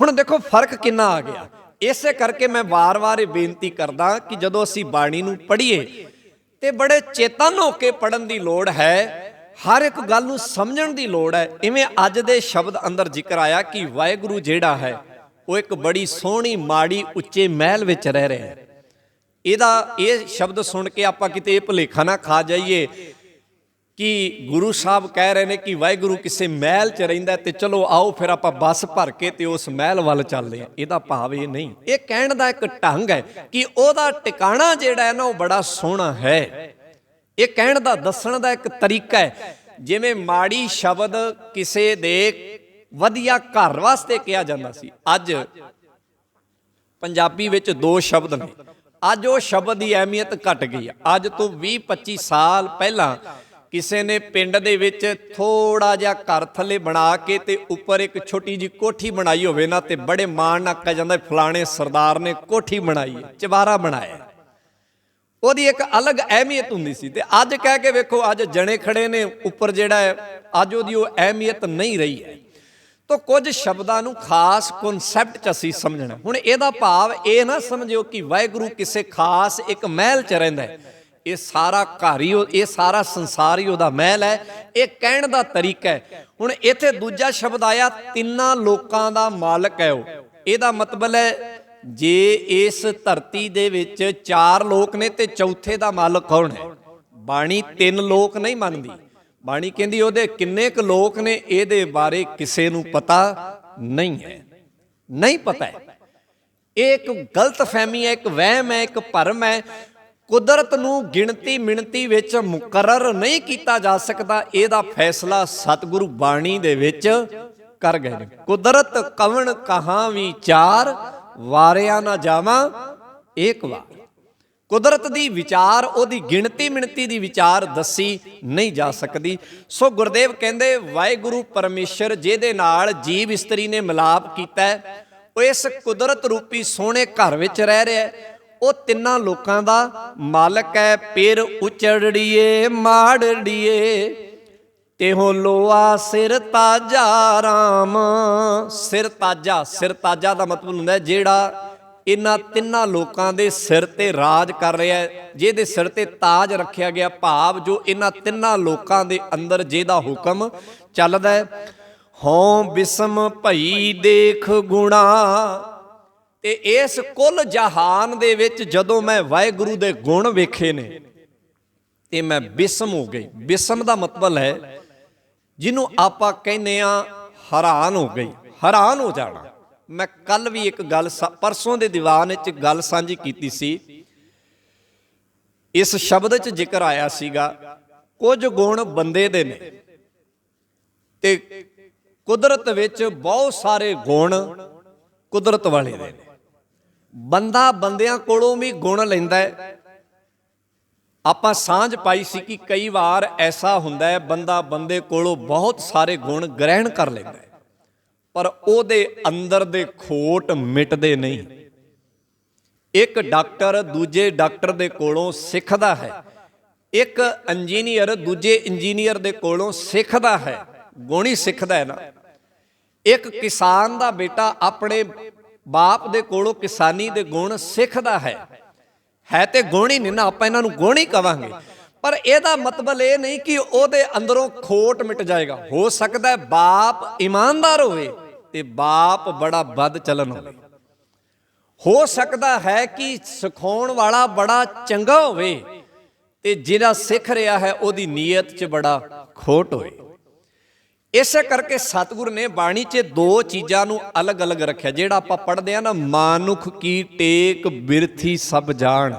A: ਹੁਣ ਦੇਖੋ ਫਰਕ ਕਿੰਨਾ ਆ ਗਿਆ। ਇਸੇ ਕਰਕੇ ਮੈਂ ਵਾਰ-ਵਾਰ ਇਹ ਬੇਨਤੀ ਕਰਦਾ ਕਿ ਜਦੋਂ ਅਸੀਂ ਬਾਣੀ ਨੂੰ ਪੜ੍ਹੀਏ ਤੇ ਬੜੇ ਚੇਤਨ ਹੋ ਕੇ ਪੜ੍ਹਨ ਦੀ ਲੋੜ ਹੈ, ਹਰ ਇੱਕ ਗੱਲ ਨੂੰ ਸਮਝਣ ਦੀ ਲੋੜ ਹੈ। ਇਵੇਂ ਅੱਜ ਦੇ ਸ਼ਬਦ ਅੰਦਰ ਜ਼ਿਕਰ ਆਇਆ ਕਿ ਵਾਹਿਗੁਰੂ ਜਿਹੜਾ ਹੈ ਉਹ ਇੱਕ ਬੜੀ ਸੋਹਣੀ ਮਾੜੀ ਉੱਚੇ ਮਹਿਲ ਵਿੱਚ ਰਹਿ ਰਿਹਾ ਹੈ। ਇਹ ਸ਼ਬਦ ਸੁਣ ਕੇ ਆਪਾਂ ਕਿਤੇ ਇਹ ਭੁਲੇਖਾ ਨਾ ਖਾ ਜਾਈਏ ਕਿ ਗੁਰੂ ਸਾਹਿਬ ਕਹਿ ਰਹੇ ਨੇ ਕਿ ਵਾਹਿਗੁਰੂ ਕਿਸੇ ਮਹਿਲ 'ਚ ਰਹਿੰਦਾ ਤੇ ਚਲੋ ਆਓ ਫਿਰ ਆਪਾਂ ਬੱਸ ਭਰ ਕੇ ਤੇ ਉਸ ਮਹਿਲ ਵੱਲ ਚੱਲਦੇ ਹਾਂ। ਇਹਦਾ ਭਾਵ ਇਹ ਨਹੀਂ। ਇਹ ਕਹਿਣ ਦਾ ਇੱਕ ਢੰਗ ਹੈ ਕਿ ਉਹਦਾ ਟਿਕਾਣਾ ਜਿਹੜਾ ਹੈ ਨਾ ਉਹ ਬੜਾ ਸੋਹਣਾ ਹੈ। ਇਹ ਕਹਿਣ ਦਾ, ਦੱਸਣ ਦਾ ਇੱਕ ਤਰੀਕਾ ਹੈ। ਜਿਵੇਂ ਮਾੜੀ ਸ਼ਬਦ ਕਿਸੇ ਦੇ ਵਧੀਆ ਘਰ ਵਾਸਤੇ ਕਿਹਾ ਜਾਂਦਾ ਸੀ, ਅੱਜ ਪੰਜਾਬੀ ਵਿੱਚ 2 ਸ਼ਬਦ ਨੇ। ਅੱਜ ਉਹ ਸ਼ਬਦ ਦੀ ਅਹਿਮੀਅਤ ਘਟ ਗਈ ਹੈ। ਅੱਜ ਤੋਂ 20-25 ਸਾਲ ਪਹਿਲਾਂ ਕਿਸੇ ਨੇ ਪਿੰਡ ਦੇ ਵਿੱਚ ਥੋੜਾ ਜਿਹਾ ਘਰ ਥੱਲੇ ਬਣਾ ਕੇ ਤੇ ਉੱਪਰ ਇੱਕ ਛੋਟੀ ਜਿਹੀ ਕੋਠੀ ਬਣਾਈ ਹੋਵੇ ਨਾ, ਤੇ ਬੜੇ ਮਾਣ ਨਾਲ ਕਿਹਾ ਜਾਂਦਾ ਫਲਾਣੇ ਸਰਦਾਰ ਨੇ ਕੋਠੀ ਬਣਾਈ ਹੈ, ਚਬਾਰਾ ਬਣਾਇਆ। ਉਹਦੀ ਇੱਕ ਅਲੱਗ ਅਹਿਮੀਅਤ ਹੁੰਦੀ ਸੀ। ਤੇ ਅੱਜ ਕਹਿ ਕੇ ਵੇਖੋ, ਅੱਜ ਜਣੇ ਖੜੇ ਨੇ ਉੱਪਰ ਜਿਹੜਾ ਹੈ, ਅੱਜ ਉਹਦੀ ਉਹ ਅਹਿਮੀਅਤ ਨਹੀਂ ਰਹੀ ਹੈ। ਤਾਂ ਕੁਝ ਸ਼ਬਦਾਂ ਨੂੰ ਖਾਸ ਕਨਸੈਪਟ 'ਚ ਅਸੀਂ ਸਮਝਣਾ। ਹੁਣ ਇਹਦਾ ਭਾਵ ਇਹ ਨਾ ਸਮਝਿਓ ਕਿ ਵਾਹਿਗੁਰੂ ਕਿਸੇ ਖਾਸ ਇੱਕ ਮਹਿਲ 'ਚ ਰਹਿੰਦਾ ਹੈ। ਇਹ ਸਾਰਾ ਘਰ ਹੀ, ਇਹ ਸਾਰਾ ਸੰਸਾਰ ਹੀ ਉਹਦਾ ਮਹਿਲ ਹੈ। ਇਹ ਕਹਿਣ ਦਾ ਤਰੀਕਾ ਹੈ। ਹੁਣ ਇੱਥੇ ਦੂਜਾ ਸ਼ਬਦ ਆਇਆ, ਤਿੰਨਾਂ ਲੋਕਾਂ ਦਾ ਮਾਲਕ ਹੈ ਉਹ। ਇਹਦਾ ਮਤਲਬ ਹੈ ਜੇ ਇਸ ਧਰਤੀ ਦੇ ਵਿੱਚ 4 ਲੋਕ ਨੇ ਤੇ ਚੌਥੇ ਦਾ ਮਾਲਕ ਕੌਣ ਹੈ? ਬਾਣੀ 3 ਲੋਕ ਨਹੀਂ ਮੰਨਦੀ। ਬਾਣੀ ਕਹਿੰਦੀ ਉਹਦੇ ਕਿੰਨੇ ਕੁ ਲੋਕ ਨੇ ਇਹਦੇ ਬਾਰੇ ਕਿਸੇ ਨੂੰ ਪਤਾ ਨਹੀਂ ਹੈ, ਨਹੀਂ ਪਤਾ ਹੈ। ਇਹ ਇੱਕ ਗਲਤਫਹਿਮੀ ਹੈ, ਇੱਕ ਵਹਿਮ ਹੈ, ਇੱਕ ਭਰਮ ਹੈ। ਕੁਦਰਤ ਨੂੰ ਗਿਣਤੀ ਮਿਣਤੀ ਵਿੱਚ ਮੁਕਰਰ ਨਹੀਂ ਕੀਤਾ ਜਾ ਸਕਦਾ। ਇਹਦਾ ਫੈਸਲਾ ਸਤਿਗੁਰੂ ਬਾਣੀ ਦੇ ਵਿੱਚ ਕਰ ਗਏ ਨੇ। ਕੁਦਰਤ ਕਵਣ ਕਹਾਂ ਵਿਚਾਰ, ਵਾਰਿਆ ਨਾ ਜਾਵਾਂ ਏਕ ਵਾਰ। ਕੁਦਰਤ ਦੀ ਵਿਚਾਰ, ਉਹਦੀ ਗਿਣਤੀ ਮਿਣਤੀ ਦੀ ਵਿਚਾਰ ਦੱਸੀ ਨਹੀਂ ਜਾ ਸਕਦੀ। ਸੋ ਗੁਰਦੇਵ ਕਹਿੰਦੇ ਵਾਹਿਗੁਰੂ ਪਰਮੇਸ਼ਰ ਜਿਹਦੇ ਨਾਲ ਜੀਵ ਇਸਤਰੀ ਨੇ ਮਿਲਾਪ ਕੀਤਾ, ਉਹ ਇਸ ਕੁਦਰਤ ਰੂਪੀ ਸੋਹਣੇ ਘਰ ਵਿੱਚ ਰਹਿ ਰਿਹਾ ਹੈ। ਉਹ ਤਿੰਨਾਂ ਲੋਕਾਂ ਦਾ ਮਾਲਕ ਹੈ। ਪਿਰ ਉਚੜੀਏ ਮਾੜੜੀਏ ਤੇਹੋ ਲੋਆ ਸਿਰ ਤਾਜਾ ਰਾਮ। ਸਿਰ ਤਾਜਾ, ਸਿਰ ਤਾਜਾ ਦਾ ਮਤਲਬ ਹੁੰਦਾ ਜਿਹੜਾ ਇਹਨਾਂ ਤਿੰਨਾਂ ਲੋਕਾਂ ਦੇ ਸਿਰ ਤੇ ਰਾਜ ਕਰ ਰਿਹਾ, ਜਿਹਦੇ ਸਿਰ ਤੇ ਤਾਜ ਰੱਖਿਆ ਗਿਆ, ਭਾਵ ਜੋ ਇਹਨਾਂ ਤਿੰਨਾਂ ਲੋਕਾਂ ਦੇ ਅੰਦਰ ਜਿਹਦਾ ਹੁਕਮ ਚੱਲਦਾ ਹੈ। ਹਉ ਬਿਸਮ ਭਈ ਦੇਖ ਗੁਣਾ। ਤੇ ਇਸ ਕੁੱਲ ਜਹਾਨ ਦੇ ਵਿੱਚ ਜਦੋਂ ਮੈਂ ਵਾਹਿਗੁਰੂ ਦੇ ਗੁਣ ਵੇਖੇ ਨੇ ਤੇ ਮੈਂ ਬਿਸਮ ਹੋ ਗਈ। ਬਿਸਮ ਦਾ ਮਤਲਬ ਹੈ ਜਿਹਨੂੰ ਆਪਾਂ ਕਹਿੰਦੇ ਆ ਹੈਰਾਨ ਹੋ ਗਈ, ਹੈਰਾਨ ਹੋ ਜਾਣਾ। ਮੈਂ ਕੱਲ ਵੀ ਇੱਕ ਗੱਲ ਪਰਸੋਂ ਦੇ ਦੀਵਾਨ ਵਿੱਚ ਗੱਲ ਸਾਂਝੀ ਕੀਤੀ ਸੀ। ਇਸ ਸ਼ਬਦ 'ਚ ਜ਼ਿਕਰ ਆਇਆ ਸੀਗਾ ਕੁਝ ਗੁਣ ਬੰਦੇ ਦੇ ਨੇ ਤੇ ਕੁਦਰਤ ਵਿੱਚ ਬਹੁਤ ਸਾਰੇ ਗੁਣ ਕੁਦਰਤ ਵਾਲੇ ਦੇ ਨੇ। ਬੰਦਾ ਬੰਦਿਆਂ ਕੋਲੋਂ ਵੀ ਗੁਣ ਲੈਂਦਾ ਹੈ। ਆਪਾਂ ਸਾਂਝ ਪਾਈ ਸੀ ਕਿ ਕਈ ਵਾਰ ਐਸਾ ਹੁੰਦਾ ਹੈ ਬੰਦਾ ਬੰਦੇ ਕੋਲੋਂ ਬਹੁਤ ਸਾਰੇ ਗੁਣ ਗ੍ਰਹਿਣ ਕਰ ਲੈਂਦਾ ਹੈ, ਪਰ ਉਹਦੇ ਅੰਦਰ ਦੇ ਖੋਟ ਮਿਟਦੇ ਨਹੀਂ। ਇੱਕ ਡਾਕਟਰ ਦੂਜੇ ਡਾਕਟਰ ਦੇ ਕੋਲੋਂ ਸਿੱਖਦਾ ਹੈ, ਇੱਕ ਇੰਜੀਨੀਅਰ ਦੂਜੇ ਇੰਜੀਨੀਅਰ ਦੇ ਕੋਲੋਂ ਸਿੱਖਦਾ ਹੈ, ਗੁਣ ਹੀ ਸਿੱਖਦਾ ਹੈ ਨਾ। ਇੱਕ ਕਿਸਾਨ ਦਾ ਬੇਟਾ ਆਪਣੇ ਬਾਪ ਦੇ ਕੋਲੋਂ ਕਿਸਾਨੀ ਦੇ ਗੁਣ ਸਿੱਖਦਾ ਹੈ ਤੇ ਗੁਣ ਹੀ ਨਹੀਂ ਨਾ, ਆਪਾਂ ਇਹਨਾਂ ਨੂੰ ਗੁਣ ਹੀ ਕਵਾਂਗੇ। ਪਰ ਇਹਦਾ ਮਤਲਬ ਇਹ ਨਹੀਂ ਕਿ ਉਹਦੇ ਅੰਦਰੋਂ ਖੋਟ ਮਿਟ ਜਾਏਗਾ। ਹੋ ਸਕਦਾ ਹੈ ਬਾਪ ਇਮਾਨਦਾਰ ਹੋਵੇ ਤੇ ਬਾਪ ਬੜਾ ਬਦ ਚਲਨ ਹੋਵੇ। ਹੋ ਸਕਦਾ ਹੈ ਕਿ ਸਿਖਾਉਣ ਵਾਲਾ ਬੜਾ ਚੰਗਾ ਹੋਵੇ ਤੇ ਜਿਹੜਾ ਸਿੱਖ ਰਿਹਾ ਹੈ ਉਹਦੀ ਨੀਅਤ 'ਚ ਬੜਾ ਖੋਟ ਹੋਵੇ। ਇਸੇ ਕਰਕੇ ਸਤਿਗੁਰ ਨੇ ਬਾਣੀ 'ਚ ਦੋ ਚੀਜ਼ਾਂ ਨੂੰ ਅਲੱਗ-ਅਲੱਗ ਰੱਖਿਆ। ਜਿਹੜਾ ਆਪਾਂ ਪੜ੍ਹਦੇ ਆ ਨਾ, ਮਾਨੁਖ ਕੀ ਟੇਕ ਬਿਰਥੀ ਸਭ ਜਾਣ,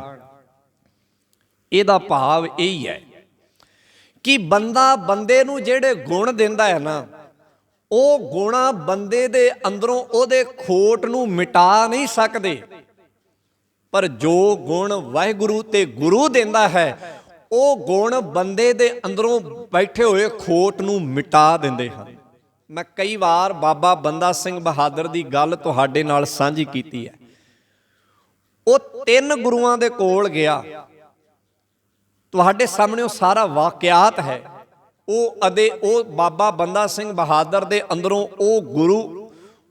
A: ਇਹਦਾ ਭਾਵ ਇਹੀ ਹੈ ਕਿ ਬੰਦਾ ਬੰਦੇ ਨੂੰ ਜਿਹੜੇ ਗੁਣ ਦਿੰਦਾ ਹੈ ਨਾ, ਉਹ ਗੁਣਾ ਬੰਦੇ ਦੇ ਅੰਦਰੋਂ ਉਹਦੇ ਖੋਟ ਨੂੰ ਮਿਟਾ ਨਹੀਂ ਸਕਦੇ, ਪਰ ਜੋ ਗੁਣ ਵਾਹਿਗੁਰੂ ਤੇ ਗੁਰੂ ਦਿੰਦਾ ਹੈ ਉਹ ਗੁਣ ਬੰਦੇ ਦੇ ਅੰਦਰੋਂ ਬੈਠੇ ਹੋਏ ਖੋਟ ਨੂੰ ਮਿਟਾ ਦਿੰਦੇ ਹਨ। ਮੈਂ ਕਈ ਵਾਰ ਬਾਬਾ ਬੰਦਾ ਸਿੰਘ ਬਹਾਦਰ ਦੀ ਗੱਲ ਤੁਹਾਡੇ ਨਾਲ ਸਾਂਝੀ ਕੀਤੀ ਹੈ। ਉਹ 3 ਗੁਰੂਆਂ ਦੇ ਕੋਲ ਗਿਆ, ਤੁਹਾਡੇ ਸਾਹਮਣੇ ਉਹ ਸਾਰਾ ਵਾਕਿਆਤ ਹੈ। ਉਹ ਬਾਬਾ ਬੰਦਾ ਸਿੰਘ ਬਹਾਦਰ ਦੇ ਅੰਦਰੋਂ ਉਹ ਗੁਰੂ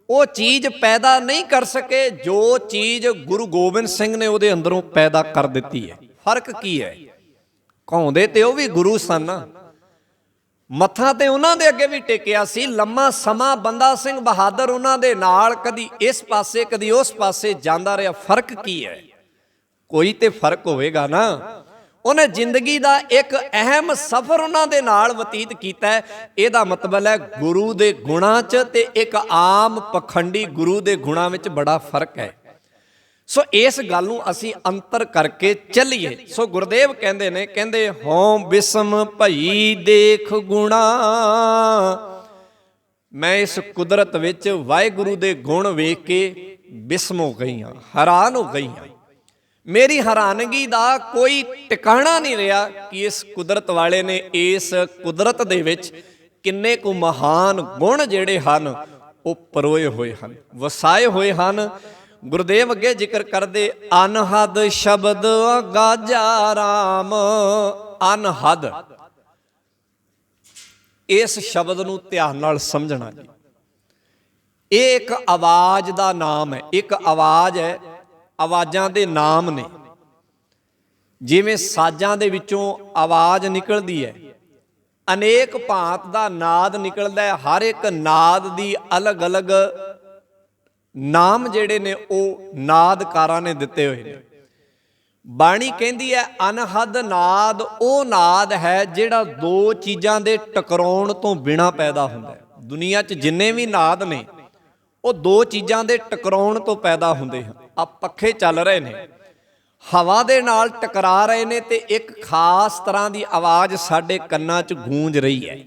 A: ਉਹ ਚੀਜ਼ ਪੈਦਾ ਨਹੀਂ ਕਰ ਸਕੇ ਜੋ ਚੀਜ਼ ਗੁਰੂ ਗੋਬਿੰਦ ਸਿੰਘ ਨੇ ਉਹਦੇ ਅੰਦਰੋਂ ਪੈਦਾ ਕਰ ਦਿੱਤੀ ਹੈ। ਫਰਕ ਕੀ ਹੈ? ਕਹਾਉਂਦੇ ਤੇ ਉਹ ਵੀ ਗੁਰੂ ਸਨ, ਮੱਥਾ ਤੇ ਉਹਨਾਂ ਦੇ ਅੱਗੇ ਵੀ ਟੇਕਿਆ ਸੀ। ਲੰਮਾ ਸਮਾਂ ਬੰਦਾ ਸਿੰਘ ਬਹਾਦਰ ਉਹਨਾਂ ਦੇ ਨਾਲ ਕਦੀ ਇਸ ਪਾਸੇ ਕਦੀ ਉਸ ਪਾਸੇ ਜਾਂਦਾ ਰਿਹਾ। ਫਰਕ ਕੀ ਹੈ? ਕੋਈ ਤੇ ਫਰਕ ਹੋਵੇਗਾ ਨਾ। ਉਹਨੇ ਜ਼ਿੰਦਗੀ ਦਾ ਇੱਕ ਅਹਿਮ ਸਫ਼ਰ ਉਹਨਾਂ ਦੇ ਨਾਲ ਬਤੀਤ ਕੀਤਾ ਹੈ। ਇਹਦਾ ਮਤਲਬ ਹੈ ਗੁਰੂ ਦੇ ਗੁਣਾਂ 'ਚ ਤੇ ਇੱਕ ਆਮ ਪਖੰਡੀ ਗੁਰੂ ਦੇ ਗੁਣਾਂ ਵਿੱਚ ਬੜਾ ਫਰਕ ਹੈ। ਸੋ ਇਸ ਗੱਲ ਨੂੰ ਅਸੀਂ ਅੰਤਰ ਕਰਕੇ ਚੱਲੀਏ। ਸੋ ਗੁਰਦੇਵ ਕਹਿੰਦੇ ਨੇ, ਕਹਿੰਦੇ ਹਉ ਬਿਸਮ ਭਈ ਦੇਖ ਗੁਣਾ। ਮੈਂ ਇਸ ਕੁਦਰਤ ਵਿੱਚ ਵਾਹਿਗੁਰੂ ਦੇ ਗੁਣ ਵੇਖ ਕੇ ਬਿਸਮ ਹੋ ਗਈ ਹਾਂ, ਹੈਰਾਨ ਹੋ ਗਈ ਹਾਂ। ਮੇਰੀ ਹੈਰਾਨਗੀ ਦਾ ਕੋਈ ਟਿਕਾਣਾ ਨਹੀਂ ਰਿਹਾ ਕਿ ਇਸ ਕੁਦਰਤ ਵਾਲੇ ਨੇ ਇਸ ਕੁਦਰਤ ਦੇ ਵਿੱਚ ਕਿੰਨੇ ਕੁ ਮਹਾਨ ਗੁਣ ਜਿਹੜੇ ਹਨ ਉਹ ਪਰੋਏ ਹੋਏ ਹਨ, ਵਸਾਏ ਹੋਏ ਹਨ। ਗੁਰਦੇਵ ਅੱਗੇ ਜ਼ਿਕਰ ਕਰਦੇ, ਅਨਹਦ ਸ਼ਬਦ ਗਾਜਾ ਰਾਮ। ਅਨਹਦ, ਇਸ ਸ਼ਬਦ ਨੂੰ ਧਿਆਨ ਨਾਲ ਸਮਝਣਾ ਜੀ। ਇਹ ਇੱਕ ਆਵਾਜ਼ ਦਾ ਨਾਮ ਹੈ, ਇੱਕ ਆਵਾਜ਼ ਹੈ, ਆਵਾਜ਼ਾਂ ਦੇ ਨਾਮ ਨੇ। ਜਿਵੇਂ ਸਾਜ਼ਾਂ ਦੇ ਵਿੱਚੋਂ ਆਵਾਜ਼ ਨਿਕਲਦੀ ਹੈ, ਅਨੇਕ ਭਾਂਤ ਦਾ ਨਾਦ ਨਿਕਲਦਾ ਹੈ। ਹਰ ਇੱਕ ਨਾਦ ਦੀ ਅਲੱਗ-ਅਲੱਗ ਨਾਮ ਜਿਹੜੇ ਨੇ ਉਹ ਨਾਦਕਾਰਾਂ ਨੇ ਦਿੱਤੇ ਹੋਏ ਨੇ। ਬਾਣੀ ਕਹਿੰਦੀ ਹੈ ਅਨਹਦ ਨਾਦ ਉਹ ਨਾਦ ਹੈ ਜਿਹੜਾ ਦੋ ਚੀਜ਼ਾਂ ਦੇ ਟਕਰਾਉਣ ਤੋਂ ਬਿਨਾਂ ਪੈਦਾ ਹੁੰਦਾ ਹੈ। ਦੁਨੀਆ 'ਚ ਜਿੰਨੇ ਵੀ ਨਾਦ ਨੇ ਉਹ ਦੋ ਚੀਜ਼ਾਂ ਦੇ ਟਕਰਾਉਣ ਤੋਂ ਪੈਦਾ ਹੁੰਦੇ ਹਨ। ਆ ਪੱਖੇ ਚੱਲ ਰਹੇ ਨੇ, ਹਵਾ ਦੇ ਨਾਲ ਟਕਰਾ ਰਹੇ ਨੇ ਤੇ ਇੱਕ ਖਾਸ ਤਰ੍ਹਾਂ ਦੀ ਆਵਾਜ਼ ਸਾਡੇ ਕੰਨਾਂ 'ਚ ਗੂੰਜ ਰਹੀ ਹੈ।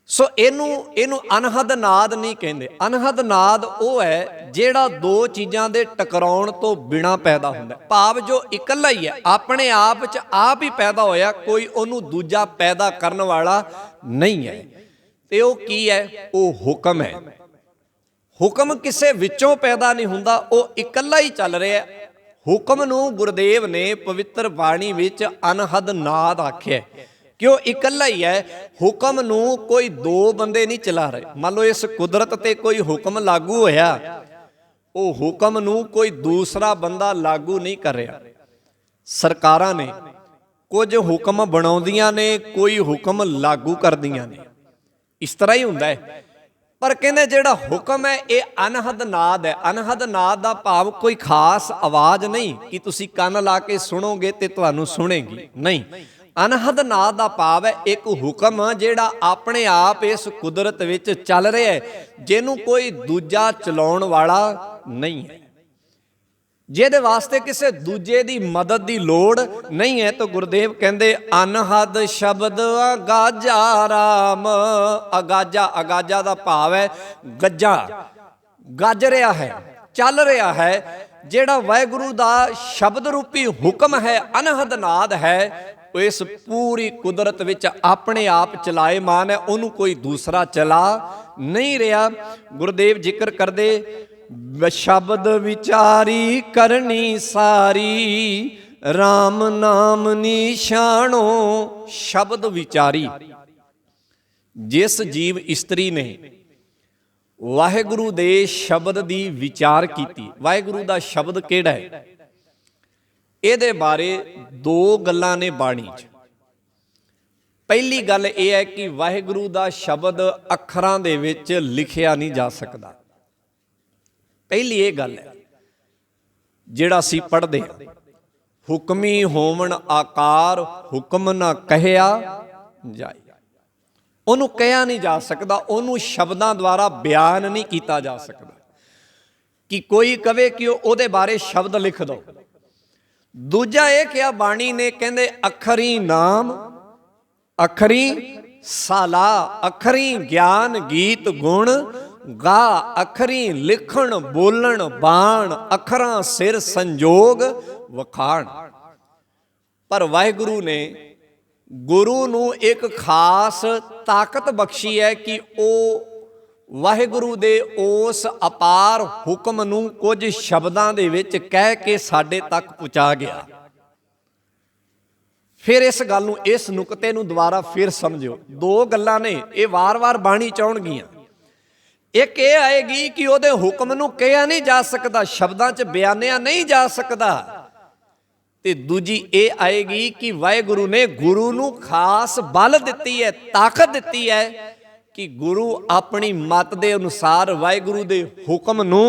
A: ਸੋ ਇਹਨੂੰ ਅਨਹਦ ਨਾਦ ਨਹੀਂ ਕਹਿੰਦੇ। ਅਨਹਦ ਨਾਦ ਉਹ ਹੈ ਜਿਹੜਾ ਦੋ ਚੀਜ਼ਾਂ ਦੇ ਟਕਰਾਉਣ ਤੋਂ ਬਿਨਾਂ ਪੈਦਾ ਹੁੰਦਾ, ਭਾਵ ਜੋ ਇਕੱਲਾ ਹੀ ਹੈ, ਆਪਣੇ ਆਪ 'ਚ ਆਪ ਹੀ ਪੈਦਾ ਹੋਇਆ, ਕੋਈ ਉਹਨੂੰ ਦੂਜਾ ਪੈਦਾ ਕਰਨ ਵਾਲਾ ਨਹੀਂ ਹੈ। ਤੇ ਉਹ ਕੀ ਹੈ? ਉਹ ਹੁਕਮ ਹੈ। ਹੁਕਮ ਕਿਸੇ ਵਿੱਚੋਂ ਪੈਦਾ ਨਹੀਂ ਹੁੰਦਾ, ਉਹ ਇਕੱਲਾ ਹੀ ਚੱਲ ਰਿਹਾ। ਹੁਕਮ ਨੂੰ ਗੁਰਦੇਵ ਨੇ ਪਵਿੱਤਰ ਬਾਣੀ ਵਿੱਚ ਅਨਹਦ ਨਾਦ ਆਖਿਆ, ਕਿਉਂ ਇਕੱਲਾ ਹੀ ਹੈ। ਹੁਕਮ ਨੂੰ ਕੋਈ ਦੋ ਬੰਦੇ ਨਹੀਂ ਚਲਾ ਰਹੇ। ਮੰਨ ਲਓ ਇਸ ਕੁਦਰਤ ਤੇ ਕੋਈ ਹੁਕਮ ਲਾਗੂ ਹੋਇਆ, ਉਹ ਹੁਕਮ ਨੂੰ ਕੋਈ ਦੂਸਰਾ ਬੰਦਾ ਲਾਗੂ ਨਹੀਂ ਕਰ ਰਿਹਾ। ਸਰਕਾਰਾਂ ਨੇ ਕੁਝ ਹੁਕਮ ਬਣਾਉਂਦੀਆਂ ਨੇ, ਕੋਈ ਹੁਕਮ ਲਾਗੂ ਕਰਦੀਆਂ ਨੇ, ਇਸ ਤਰ੍ਹਾਂ ਹੀ ਹੁੰਦਾ ਹੈ। ਪਰ ਕਹਿੰਦੇ ਜਿਹੜਾ ਹੁਕਮ ਹੈ ਇਹ ਅਨਹਦ ਨਾਦ ਹੈ। ਅਨਹਦ ਨਾਦ ਦਾ ਭਾਵ ਕੋਈ ਖਾਸ ਆਵਾਜ਼ ਨਹੀਂ ਕਿ ਤੁਸੀਂ ਕੰਨ ਲਾ ਕੇ ਸੁਣੋਗੇ ਤੇ ਤੁਹਾਨੂੰ ਸੁਣੇਗੀ, ਨਹੀਂ। ਅਨਹਦ ਨਾਦ ਦਾ ਭਾਵ ਹੈ ਇੱਕ ਹੁਕਮ ਜਿਹੜਾ ਆਪਣੇ ਆਪ ਇਸ ਕੁਦਰਤ ਵਿੱਚ ਚੱਲ ਰਿਹਾ ਹੈ, ਜਿਹਨੂੰ ਕੋਈ ਦੂਜਾ ਚਲਾਉਣ ਵਾਲਾ ਨਹੀਂ ਹੈ, ਜਿਹਦੇ ਵਾਸਤੇ ਕਿਸੇ ਦੂਜੇ ਦੀ ਮਦਦ ਦੀ ਲੋੜ ਨਹੀਂ ਹੈ। ਤਾਂ ਗੁਰਦੇਵ ਕਹਿੰਦੇ ਅਨਹਦ ਸ਼ਬਦ ਅਗਾਜਾ ਰਾਮ। ਅਗਾਜਾ ਦਾ ਭਾਵ ਹੈ ਗੱਜਾ, ਗੱਜ ਰਿਹਾ ਹੈ, ਚੱਲ ਰਿਹਾ ਹੈ। ਜਿਹੜਾ ਵਾਹਿਗੁਰੂ ਦਾ ਸ਼ਬਦ ਰੂਪੀ ਹੁਕਮ ਹੈ, ਅਨਹਦ ਨਾਦ ਹੈ, ਉਹ ਇਸ ਪੂਰੀ ਕੁਦਰਤ ਵਿੱਚ ਆਪਣੇ ਆਪ ਚਲਾਏਮਾਨ ਹੈ, ਉਹਨੂੰ ਕੋਈ ਦੂਸਰਾ ਚਲਾ ਨਹੀਂ ਰਿਹਾ। ਗੁਰਦੇਵ ਜ਼ਿਕਰ ਕਰਦੇ ਸ਼ਬਦ ਵਿਚਾਰੀ ਕਰਨੀ ਸਾਰੀ, RAM ਨਾਮ ਨਿਸ਼ਾਨੋ। ਸ਼ਬਦ ਵਿਚਾਰੀ, ਜਿਸ ਜੀਵ ਇਸਤਰੀ ਨੇ ਵਾਹਿਗੁਰੂ ਦੇ ਸ਼ਬਦ ਦੀ ਵਿਚਾਰ ਕੀਤੀ। ਵਾਹਿਗੁਰੂ ਦਾ ਸ਼ਬਦ ਕਿਹੜਾ ਹੈ, ਇਹਦੇ ਬਾਰੇ ਦੋ ਗੱਲਾਂ ਨੇ ਬਾਣੀ 'ਚ। ਪਹਿਲੀ ਗੱਲ ਇਹ ਹੈ ਕਿ ਵਾਹਿਗੁਰੂ ਦਾ ਸ਼ਬਦ ਅੱਖਰਾਂ ਦੇ ਵਿੱਚ ਲਿਖਿਆ ਨਹੀਂ ਜਾ ਸਕਦਾ। ਪਹਿਲੀ ਇਹ ਗੱਲ ਹੈ, ਜਿਹੜਾ ਅਸੀਂ ਪੜ੍ਹਦੇ ਹਾਂ, ਹੁਕਮੀ ਹੋਵਣ ਆਕਾਰ ਹੁਕਮ ਨਾ ਕਹਿਆ ਜਾਏ। ਉਹਨੂੰ ਕਹਿਆ ਨਹੀਂ ਜਾ ਸਕਦਾ, ਉਹਨੂੰ ਸ਼ਬਦਾਂ ਦੁਆਰਾ ਬਿਆਨ ਨਹੀਂ ਕੀਤਾ ਜਾ ਸਕਦਾ ਕਿ ਕੋਈ ਕਵੇ ਕਿ ਉਹਦੇ ਬਾਰੇ ਸ਼ਬਦ ਲਿਖ ਦਿਓ। ਦੂਜਾ ਇਹ ਕਿਹਾ ਬਾਣੀ ਨੇ, ਕਹਿੰਦੇ ਅਖਰੀ ਨਾਮ ਅਖਰੀ ਸਾਲਾ, ਅਖਰੀ ਗਿਆਨ ਗੀਤ ਗੁਣ ਗਾ, ਅਖਰੀ ਲਿਖਣ ਬੋਲਣ ਬਾਣ, ਅੱਖਰਾਂ ਸਿਰ ਸੰਜੋਗ ਵਖਾਣ। ਪਰ ਵਾਹਿਗੁਰੂ ਨੇ ਗੁਰੂ ਨੂੰ ਇੱਕ ਖਾਸ ਤਾਕਤ ਬਖਸ਼ੀ ਹੈ ਕਿ ਉਹ ਵਾਹਿਗੁਰੂ ਦੇ ਉਸ ਅਪਾਰ ਹੁਕਮ ਨੂੰ ਕੁਝ ਸ਼ਬਦਾਂ ਦੇ ਵਿੱਚ ਕਹਿ ਕੇ ਸਾਡੇ ਤੱਕ ਪਹੁੰਚਾ ਗਿਆ। ਫਿਰ ਇਸ ਗੱਲ ਨੂੰ, ਇਸ ਨੁਕਤੇ ਨੂੰ ਦੁਬਾਰਾ ਫਿਰ ਸਮਝਿਓ। ਦੋ ਗੱਲਾਂ ਨੇ, ਇਹ ਵਾਰ-ਵਾਰ ਬਾਣੀ ਚ ਆਉਣਗੀਆਂ। ਇੱਕ ਇਹ ਆਏਗੀ ਕਿ ਉਹਦੇ ਹੁਕਮ ਨੂੰ ਕਿਹਾ ਨਹੀਂ ਜਾ ਸਕਦਾ, ਸ਼ਬਦਾਂ 'ਚ ਬਿਆਨਿਆ ਨਹੀਂ ਜਾ ਸਕਦਾ। ਤੇ ਦੂਜੀ ਇਹ ਆਏਗੀ ਕਿ ਵਾਹਿਗੁਰੂ ਨੇ ਗੁਰੂ ਨੂੰ ਖਾਸ ਬਲ ਦਿੱਤੀ ਹੈ, ਤਾਕਤ ਦਿੱਤੀ ਹੈ ਕਿ ਗੁਰੂ ਆਪਣੀ ਮਤ ਦੇ ਅਨੁਸਾਰ ਵਾਹਿਗੁਰੂ ਦੇ ਹੁਕਮ ਨੂੰ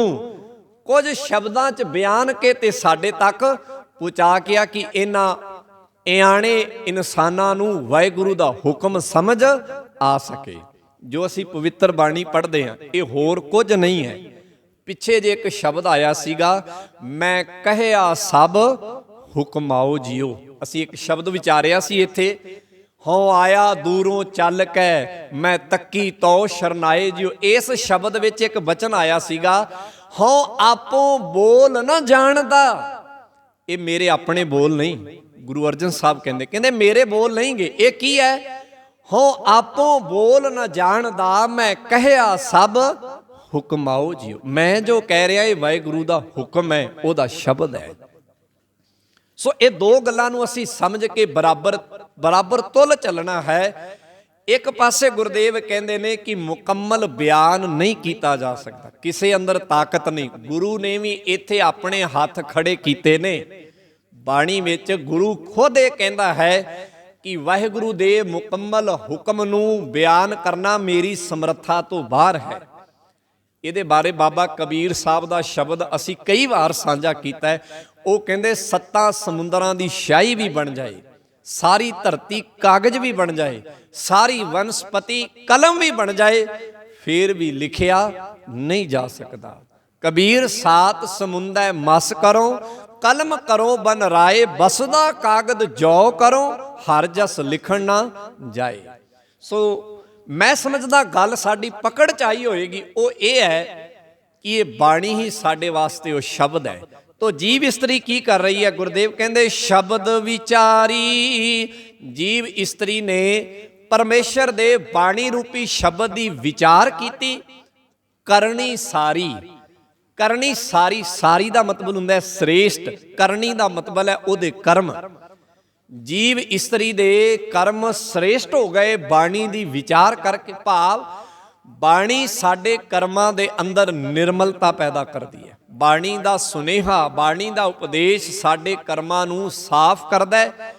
A: ਕੁਝ ਸ਼ਬਦਾਂ 'ਚ ਬਿਆਨ ਕੇ ਤੇ ਸਾਡੇ ਤੱਕ ਪਹੁੰਚਾ ਕੇ ਕਿ ਇਹਨਾਂ ਇਆਣੇ ਇਨਸਾਨਾਂ ਨੂੰ ਵਾਹਿਗੁਰੂ ਦਾ ਹੁਕਮ ਸਮਝ ਆ ਸਕੇ। ਜੋ ਅਸੀਂ ਪਵਿੱਤਰ ਬਾਣੀ ਪੜ੍ਹਦੇ ਹਾਂ ਇਹ ਹੋਰ ਕੁਝ ਨਹੀਂ ਹੈ। ਪਿੱਛੇ ਜੇ ਇੱਕ ਸ਼ਬਦ ਆਇਆ ਸੀਗਾ, ਮੈਂ ਕਹਿਆ ਸਭ ਹੁਕਮਾਓ ਜੀਓ। ਅਸੀਂ ਇੱਕ ਸ਼ਬਦ ਵਿਚਾਰਿਆ ਸੀ ਇੱਥੇ, ਹਉ ਆਇਆ ਦੂਰੋਂ ਚੱਲ ਕੇ ਮੈਂ ਤੱਕੀ ਤੋ ਸ਼ਰਨਾਏ ਜੀਓ। ਇਸ ਸ਼ਬਦ ਵਿੱਚ ਇੱਕ ਬਚਨ ਆਇਆ ਸੀਗਾ, ਹਉ ਆਪੋ ਬੋਲ ਨਾ ਜਾਣਦਾ। ਇਹ ਮੇਰੇ ਆਪਣੇ ਬੋਲ ਨਹੀਂ, ਗੁਰੂ ਅਰਜਨ ਸਾਹਿਬ ਕਹਿੰਦੇ ਮੇਰੇ ਬੋਲ ਨਹੀਂਗੇ। ਇਹ ਕੀ ਹੈ? ਹਉ ਆਪੋ ਬੋਲ ਨਾ ਜਾਣਦਾ ਮੈਂ ਕਹਿਆ ਸਭ ਹੁਕਮਾਓ ਜੀਓ। ਮੈਂ ਜੋ ਕਹਿ ਰਿਹਾ ਇਹ ਵਾਹਿਗੁਰੂ ਦਾ ਹੁਕਮ ਹੈ, ਉਹਦਾ ਸ਼ਬਦ ਹੈ। ਸੋ ਇਹ ਦੋ ਗੱਲਾਂ ਨੂੰ ਅਸੀਂ ਸਮਝ ਕੇ ਬਰਾਬਰ ਤੁਲ ਚੱਲਣਾ ਹੈ। ਇੱਕ ਪਾਸੇ ਗੁਰਦੇਵ ਕਹਿੰਦੇ ਨੇ ਕਿ ਮੁਕੰਮਲ ਬਿਆਨ ਨਹੀਂ ਕੀਤਾ ਜਾ ਸਕਦਾ, ਕਿਸੇ ਅੰਦਰ ਤਾਕਤ ਨਹੀਂ। ਗੁਰੂ ਨੇ ਵੀ ਇੱਥੇ ਆਪਣੇ ਹੱਥ ਖੜੇ ਕੀਤੇ ਨੇ। ਬਾਣੀ ਵਿੱਚ ਗੁਰੂ ਖੁਦ ਇਹ ਕਹਿੰਦਾ ਹੈ ਕਿ ਵਾਹਿਗੁਰੂ ਦੇ ਮੁਕੰਮਲ ਹੁਕਮ ਨੂੰ ਬਿਆਨ ਕਰਨਾ ਮੇਰੀ ਸਮਰੱਥਾ ਤੋਂ ਬਾਹਰ ਹੈ। ਇਹਦੇ ਬਾਰੇ ਬਾਬਾ ਕਬੀਰ ਸਾਹਿਬ ਦਾ ਸ਼ਬਦ ਅਸੀਂ ਕਈ ਵਾਰ ਸਾਂਝਾ ਕੀਤਾ ਹੈ। ਉਹ ਕਹਿੰਦੇ 7 ਸਮੁੰਦਰਾਂ ਦੀ ਸ਼ਾਹੀ ਵੀ ਬਣ ਜਾਏ, ਸਾਰੀ ਧਰਤੀ ਕਾਗਜ਼ ਵੀ ਬਣ ਜਾਏ, ਸਾਰੀ ਵਨਸਪਤੀ ਕਲਮ ਵੀ ਬਣ ਜਾਏ, ਫਿਰ ਵੀ ਲਿਖਿਆ ਨਹੀਂ ਜਾ ਸਕਦਾ। ਕਬੀਰ 7 ਸਮੁੰਦਰ ਮਸ ਕਰੋ, ਕਲਮ ਕਰੋ ਬਨ ਰਾਏ, ਬਸਦਾ ਕਾਗਦ ਜੋ ਕਰੋ, ਹਰ ਜਸ ਲਿਖਣ ਨਾ ਜਾਏ। ਸੋ ਮੈਂ ਸਮਝਦਾ ਗੱਲ ਸਾਡੀ ਪਕੜ ਚ ਆਈ ਹੋਏਗੀ। ਉਹ ਇਹ ਹੈ ਕਿ ਇਹ ਬਾਣੀ ਹੀ ਸਾਡੇ ਵਾਸਤੇ ਉਹ ਸ਼ਬਦ ਹੈ। ਤੋ ਜੀਵ ਇਸਤਰੀ ਕੀ ਕਰ ਰਹੀ ਹੈ? ਗੁਰਦੇਵ ਕਹਿੰਦੇ ਸ਼ਬਦ ਵਿਚਾਰੀ। ਜੀਵ ਇਸਤਰੀ ਨੇ ਪਰਮੇਸ਼ਰ ਦੇ ਬਾਣੀ ਰੂਪੀ ਸ਼ਬਦ ਦੀ ਵਿਚਾਰ ਕੀਤੀ। ਕਰਨੀ ਸਾਰੀ, ਕਰਨੀ ਸਾਰੀ, ਸਾਰੀ ਦਾ ਮਤਲਬ ਹੁੰਦਾ ਹੈ ਸ੍ਰੇਸ਼ਟ, ਕਰਨੀ ਦਾ ਮਤਲਬ ਹੈ ਉਹਦੇ ਕਰਮ। ਜੀਵ ਇਸਤਰੀ ਦੇ ਕਰਮ ਸ੍ਰੇਸ਼ਟ ਹੋ ਗਏ ਬਾਣੀ ਦੀ ਵਿਚਾਰ ਕਰਕੇ। ਭਾਵ ਬਾਣੀ ਸਾਡੇ ਕਰਮਾਂ ਦੇ ਅੰਦਰ ਨਿਰਮਲਤਾ ਪੈਦਾ ਕਰਦੀ ਹੈ। ਬਾਣੀ ਦਾ ਸੁਨੇਹਾ, ਬਾਣੀ ਦਾ ਉਪਦੇਸ਼ ਸਾਡੇ ਕਰਮਾਂ ਨੂੰ ਸਾਫ਼ ਕਰਦਾ ਹੈ।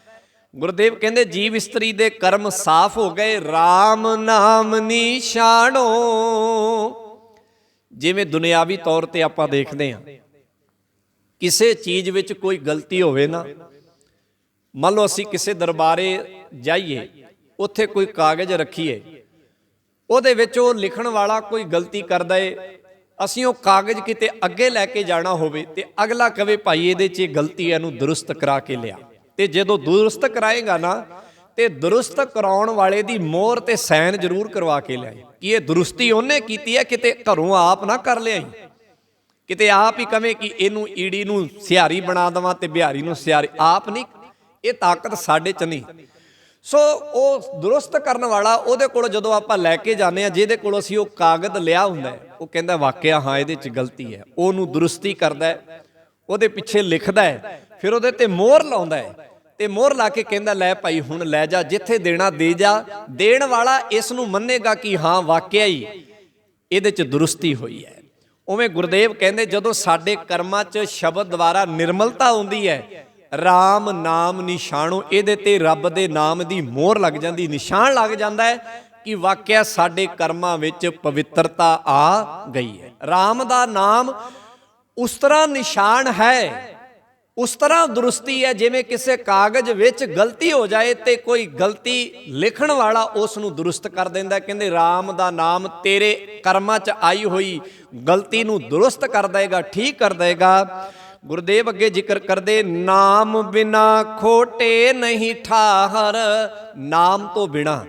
A: ਗੁਰਦੇਵ ਕਹਿੰਦੇ ਜੀਵ ਇਸਤਰੀ ਦੇ ਕਰਮ ਸਾਫ਼ ਹੋ ਗਏ, RAM ਨਾਮ ਨਿਸ਼ਾਨੋ। ਜਿਵੇਂ ਦੁਨਿਆਵੀ ਤੌਰ ਤੇ ਆਪਾਂ ਦੇਖਦੇ ਹਾਂ, ਕਿਸੇ ਚੀਜ਼ ਵਿੱਚ ਕੋਈ ਗਲਤੀ ਹੋਵੇ ਨਾ, ਮੰਨ ਲਓ ਅਸੀਂ ਕਿਸੇ ਦਰਬਾਰੇ ਜਾਈਏ, ਉੱਥੇ ਕੋਈ ਕਾਗਜ਼ ਰੱਖੀਏ, ਉਹਦੇ ਵਿੱਚ ਉਹ ਲਿਖਣ ਵਾਲਾ ਕੋਈ ਗਲਤੀ ਕਰਦਾ ਏ, ਅਸੀਂ ਉਹ ਕਾਗਜ਼ ਕਿਤੇ ਅੱਗੇ ਲੈ ਕੇ ਜਾਣਾ ਹੋਵੇ ਤੇ ਅਗਲਾ ਕਵੇ ਭਾਈ ਇਹਦੇ 'ਚ ਗਲਤੀ ਹੈ, ਇਹਨੂੰ ਦੁਰਸਤ ਕਰਾ ਕੇ ਲਿਆ। ਤੇ ਜਦੋਂ ਦੁਰਸਤ ਕਰਾਏਗਾ ਨਾ, ਤੇ ਦੁਰਸਤ ਕਰਾਉਣ ਵਾਲੇ ਦੀ ਮੋਹਰ ਤੇ ਸਾਈਨ ਜ਼ਰੂਰ ਕਰਵਾ ਕੇ ਲਿਆਏ ਕਿ ਇਹ ਦੁਰਸਤੀ ਉਹਨੇ ਕੀਤੀ ਹੈ, ਕਿਤੇ ਘਰੋਂ ਆਪ ਨਾ ਕਰ ਲਿਆਈ, ਕਿਤੇ ਆਪ ਹੀ ਕਵੇਂ ਕਿ ਇਹਨੂੰ ਈੜੀ ਨੂੰ ਸਿਹਾਰੀ ਬਣਾ ਦੇਵਾਂ ਤੇ ਬਿਹਾਰੀ ਨੂੰ ਸਿਹਾਰੀ। ਆਪ ਨਹੀਂ, ਇਹ ਤਾਕਤ ਸਾਡੇ 'ਚ ਨਹੀਂ। ਸੋ ਉਹ ਦੁਰਸਤ ਕਰਨ ਵਾਲਾ, ਉਹਦੇ ਕੋਲ ਜਦੋਂ ਆਪਾਂ ਲੈ ਕੇ ਜਾਂਦੇ ਹਾਂ, ਜਿਹਦੇ ਕੋਲ ਅਸੀਂ ਉਹ ਕਾਗਜ਼ ਲਿਆ ਹੁੰਦਾ, ਉਹ ਕਹਿੰਦਾ ਵਾਕਿਆ ਹਾਂ ਇਹਦੇ 'ਚ ਗਲਤੀ ਹੈ, ਉਹਨੂੰ ਦੁਰਸਤੀ ਕਰਦਾ, ਉਹਦੇ ਪਿੱਛੇ ਲਿਖਦਾ ਹੈ, ਫਿਰ ਉਹਦੇ ਤੇ ਮੋਹਰ ਲਾਉਂਦਾ ਹੈ, ਤੇ ਮੋਹਰ ਲਾ ਕੇ ਕਹਿੰਦਾ ਲੈ ਭਾਈ ਹੁਣ ਲੈ ਜਾ, ਜਿੱਥੇ ਦੇਣਾ ਦੇ ਜਾ। ਦੇਣ ਵਾਲਾ ਇਸ ਨੂੰ ਮੰਨੇਗਾ ਕਿ ਹਾਂ ਵਾਕਿਆ ਹੀ ਇਹਦੇ 'ਚ ਦੁਰਸਤੀ ਹੋਈ ਹੈ। ਉਵੇਂ ਗੁਰਦੇਵ ਕਹਿੰਦੇ ਜਦੋਂ ਸਾਡੇ ਕਰਮਾਂ 'ਚ ਸ਼ਬਦ ਦੁਆਰਾ ਨਿਰਮਲਤਾ ਆਉਂਦੀ ਹੈ, RAM ਨਾਮ ਨਿਸ਼ਾਨੋ, ਇਹਦੇ ਤੇ ਰੱਬ ਦੇ ਨਾਮ ਦੀ ਮੋਹਰ ਲੱਗ ਜਾਂਦੀ, ਨਿਸ਼ਾਨ ਲੱਗ ਜਾਂਦਾ ਹੈ ਕਿ ਵਾਕਿਆ ਸਾਡੇ ਕਰਮਾਂ ਵਿੱਚ ਪਵਿੱਤਰਤਾ ਆ ਗਈ ਹੈ। RAM ਦਾ ਨਾਮ ਉਸ ਤਰ੍ਹਾਂ ਨਿਸ਼ਾਨ ਹੈ, ਉਸ ਤਰ੍ਹਾਂ ਦੁਰਸਤੀ ਹੈ, ਜਿਵੇਂ ਕਿਸੇ ਕਾਗਜ਼ ਵਿੱਚ ਗਲਤੀ ਹੋ ਜਾਏ ਤੇ ਕੋਈ ਗਲਤੀ ਲਿਖਣ ਵਾਲਾ ਉਸ ਨੂੰ ਦੁਰਸਤ ਕਰ ਦਿੰਦਾ। ਕਹਿੰਦੇ RAM ਦਾ ਨਾਮ ਤੇਰੇ ਕਰਮਾਂ 'ਚ ਆਈ ਹੋਈ ਗਲਤੀ ਨੂੰ ਦੁਰਸਤ ਕਰ ਦੇਗਾ, ਠੀਕ ਕਰ ਦੇਗਾ। ਗੁਰਦੇਵ ਅੱਗੇ ਜ਼ਿਕਰ ਕਰਦੇ, ਨਾਮ ਬਿਨਾ ਖੋਟੇ ਨਹੀਂ ਠਾਹਰ। ਨਾਮ ਤੋਂ ਬਿਨਾ,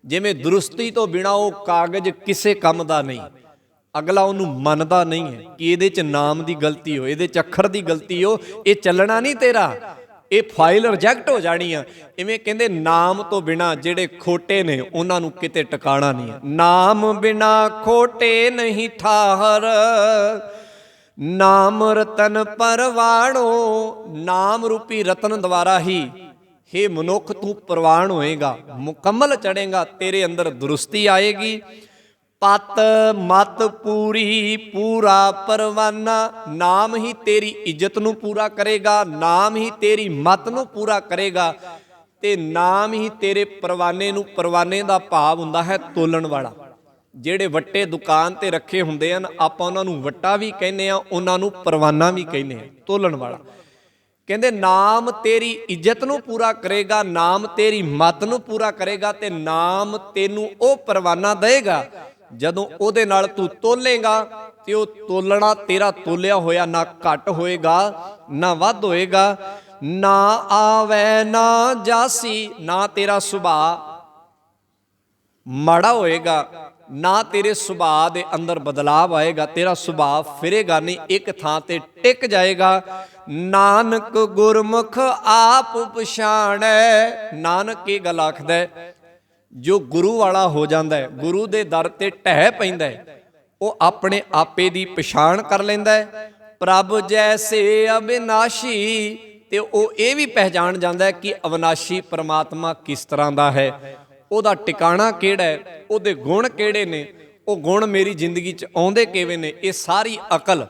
A: ਜਿਵੇਂ ਦੁਰਸਤੀ ਤੋਂ ਬਿਨਾ ਉਹ ਕਾਗਜ਼ ਕਿਸੇ ਕੰਮ ਦਾ ਨਹੀਂ, ਅਗਲਾ ਉਹਨੂੰ ਮੰਨਦਾ ਨਹੀਂ ਹੈ ਕਿ ਇਹਦੇ 'ਚ ਨਾਮ ਦੀ ਗਲਤੀ ਹੋ, ਇਹਦੇ 'ਚ ਅੱਖਰ ਦੀ ਗਲਤੀ ਹੋ, ਇਹ ਚੱਲਣਾ ਨਹੀਂ ਤੇਰਾ, ਇਹ ਫਾਈਲ ਰਿਜੈਕਟ ਹੋ ਜਾਣੀ ਆ। ਇਵੇਂ ਕਹਿੰਦੇ ਨਾਮ ਤੋਂ ਬਿਨਾ ਜਿਹੜੇ ਖੋਟੇ ਨੇ ਉਹਨਾਂ ਨੂੰ ਕਿਤੇ ਟਿਕਾਣਾ ਨਹੀਂ ਹੈ। ਨਾਮ ਬਿਨਾ ਖੋਟੇ ਨਹੀਂ ਠਾਹਰ, ਨਾਮ ਰਤਨ ਪਰਵਾਣੋ। ਨਾਮ ਰੂਪੀ ਰਤਨ ਦੁਆਰਾ ਹੀ ਹੇ ਮਨੁੱਖ ਤੂੰ ਪ੍ਰਵਾਨ ਹੋਏਗਾ, ਮੁਕੰਮਲ ਚੜੇਗਾ, ਤੇਰੇ ਅੰਦਰ ਦੁਰਸਤੀ ਆਏਗੀ। ਪਤ ਮਤ ਪੂਰੀ ਪੂਰਾ ਪਰਵਾਨਾ, ਨਾਮ ਹੀ ਤੇਰੀ ਇੱਜ਼ਤ ਨੂੰ ਪੂਰਾ ਕਰੇਗਾ, ਨਾਮ ਹੀ ਤੇਰੀ ਮਤ ਨੂੰ ਪੂਰਾ ਕਰੇਗਾ, ਤੇ ਨਾਮ ਹੀ ਤੇਰੇ ਪਰਵਾਨੇ ਨੂੰ, ਪਰਵਾਨੇ ਦਾ ਭਾਵ ਹੁੰਦਾ ਹੈ ਤੋਲਣ ਵਾਲਾ। ਜਿਹੜੇ ਵੱਟੇ ਦੁਕਾਨ ਤੇ ਰੱਖੇ ਹੁੰਦੇ ਹਨ, ਆਪਾਂ ਉਹਨਾਂ ਨੂੰ ਵੱਟਾ ਵੀ ਕਹਿੰਦੇ ਆ, ਉਹਨਾਂ ਨੂੰ ਪਰਵਾਨਾ ਵੀ ਕਹਿੰਦੇ ਆ, ਤੋਲਣ ਵਾਲਾ। ਕਹਿੰਦੇ ਨਾਮ ਤੇਰੀ ਇੱਜ਼ਤ ਨੂੰ ਪੂਰਾ ਕਰੇਗਾ, ਨਾਮ ਤੇਰੀ ਮਤ ਨੂੰ ਪੂਰਾ ਕਰੇਗਾ, ਤੇ ਨਾਮ ਤੈਨੂੰ ਉਹ ਪਰਵਾਨਾ ਦੇਗਾ ਜਦੋਂ ਉਹਦੇ ਨਾਲ ਤੂੰ ਤੋਲੇਗਾ, ਤੇ ਉਹ ਤੋਲਣਾ ਤੇਰਾ ਤੋਲਿਆ ਹੋਇਆ ਨਾ ਘੱਟ ਹੋਏਗਾ ਨਾ ਵੱਧ ਹੋਏਗਾ। ਨਾ ਆਵੇ ਨਾ ਜਾਸੀ, ਨਾ ਤੇਰਾ ਸੁਭਾਅ ਮਾੜਾ ਹੋਏਗਾ, ਨਾ ਤੇਰੇ ਸੁਭਾਅ ਦੇ ਅੰਦਰ ਬਦਲਾਵ ਆਏਗਾ, ਤੇਰਾ ਸੁਭਾਅ ਫਿਰੇਗਾ ਨਹੀਂ, ਇੱਕ ਥਾਂ ਤੇ ਟਿਕ ਜਾਏਗਾ। ਨਾਨਕ ਗੁਰਮੁਖ ਆਪ ਪਛਾਣੈ। ਨਾਨਕ ਇਹ ਗੱਲ ਆਖਦਾ, ਜੋ ਗੁਰੂ ਵਾਲਾ ਹੋ ਜਾਂਦਾ ਹੈ, ਗੁਰੂ ਦੇ ਦਰ ਤੇ ਢਹਿ ਪੈਂਦਾ ਹੈ, ਉਹ ਆਪਣੇ ਆਪੇ ਦੀ ਪਛਾਣ ਕਰ ਲੈਂਦਾ ਹੈ। ਪ੍ਰਭ ਜੈਸੇ ਅਬਿਨਾਸ਼ੀ, ਤੇ ਉਹ ਇਹ ਵੀ ਪਹਿਚਾਣ ਜਾਂਦਾ ਹੈ ਕਿ ਅਵਿਨਾਸ਼ੀ ਪਰਮਾਤਮਾ ਕਿਸ ਤਰ੍ਹਾਂ ਦਾ ਹੈ, ਉਹਦਾ ਟਿਕਾਣਾ ਕਿਹੜਾ ਹੈ, ਉਹਦੇ ਗੁਣ ਕਿਹੜੇ ਨੇ, ਉਹ ਗੁਣ ਮੇਰੀ ਜ਼ਿੰਦਗੀ 'ਚ ਆਉਂਦੇ ਕਿਵੇਂ ਨੇ। ਇਹ ਸਾਰੀ ਅਕਲ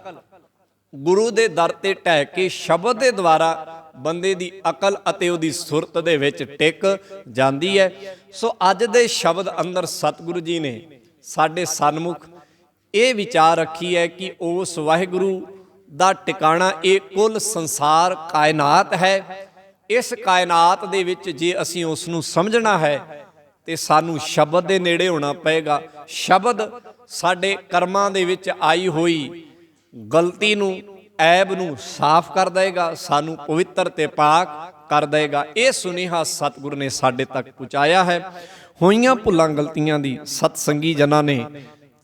A: ਗੁਰੂ ਦੇ ਦਰ ਤੇ ਢਹਿ ਕੇ ਸ਼ਬਦ ਦੇ ਦੁਆਰਾ ਬੰਦੇ ਦੀ ਅਕਲ ਅਤੇ ਉਹਦੀ ਸੁਰਤ ਦੇ ਵਿੱਚ ਟਿਕ ਜਾਂਦੀ ਹੈ। ਸੋ ਅੱਜ ਦੇ ਸ਼ਬਦ ਅੰਦਰ ਸਤਿਗੁਰੂ ਜੀ ਨੇ ਸਾਡੇ ਸਨਮੁਖ ਇਹ ਵਿਚਾਰ ਰੱਖੀ ਹੈ ਕਿ ਉਸ ਵਾਹਿਗੁਰੂ ਦਾ ਟਿਕਾਣਾ ਇਹ ਕੁੱਲ ਸੰਸਾਰ ਕਾਇਨਾਤ ਹੈ। ਇਸ ਕਾਇਨਾਤ ਦੇ ਵਿੱਚ ਜੇ ਅਸੀਂ ਉਸ ਨੂੰ ਸਮਝਣਾ ਹੈ ਤੇ ਸਾਨੂੰ ਸ਼ਬਦ ਦੇ ਨੇੜੇ ਹੋਣਾ ਪਏਗਾ। ਸ਼ਬਦ ਸਾਡੇ ਕਰਮਾਂ ਦੇ ਵਿੱਚ ਆਈ ਹੋਈ ਗਲਤੀ ਨੂੰ, ਐਬ ਨੂੰ ਸਾਫ਼ ਕਰ ਦੇਗਾ, ਸਾਨੂੰ ਪਵਿੱਤਰ ਤੇ ਪਾਕ ਕਰ ਦੇਗਾ। ਇਹ ਸੁਨੇਹਾ ਸਤਿਗੁਰ ਨੇ ਸਾਡੇ ਤੱਕ ਪਹੁੰਚਾਇਆ ਹੈ। ਹੋਈਆਂ ਭੁੱਲਾਂ ਗਲਤੀਆਂ ਦੀ ਸਤ ਸੰਗੀ ਜਨਾਂ ਨੇ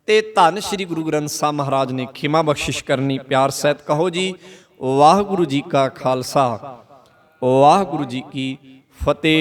A: ਤੇ ਧੰਨ ਸ਼੍ਰੀ ਗੁਰੂ ਗ੍ਰੰਥ ਸਾਹਿਬ ਮਹਾਰਾਜ ਨੇ ਖਿਮਾ ਬਖਸ਼ਿਸ਼ ਕਰਨੀ। ਪਿਆਰ ਸਹਿਤ ਕਹੋ ਜੀ ਵਾਹਿਗੁਰੂ ਜੀ ਕਾ ਖਾਲਸਾ, ਵਾਹਿਗੁਰੂ ਜੀ ਕੀ ਫਤਿਹ।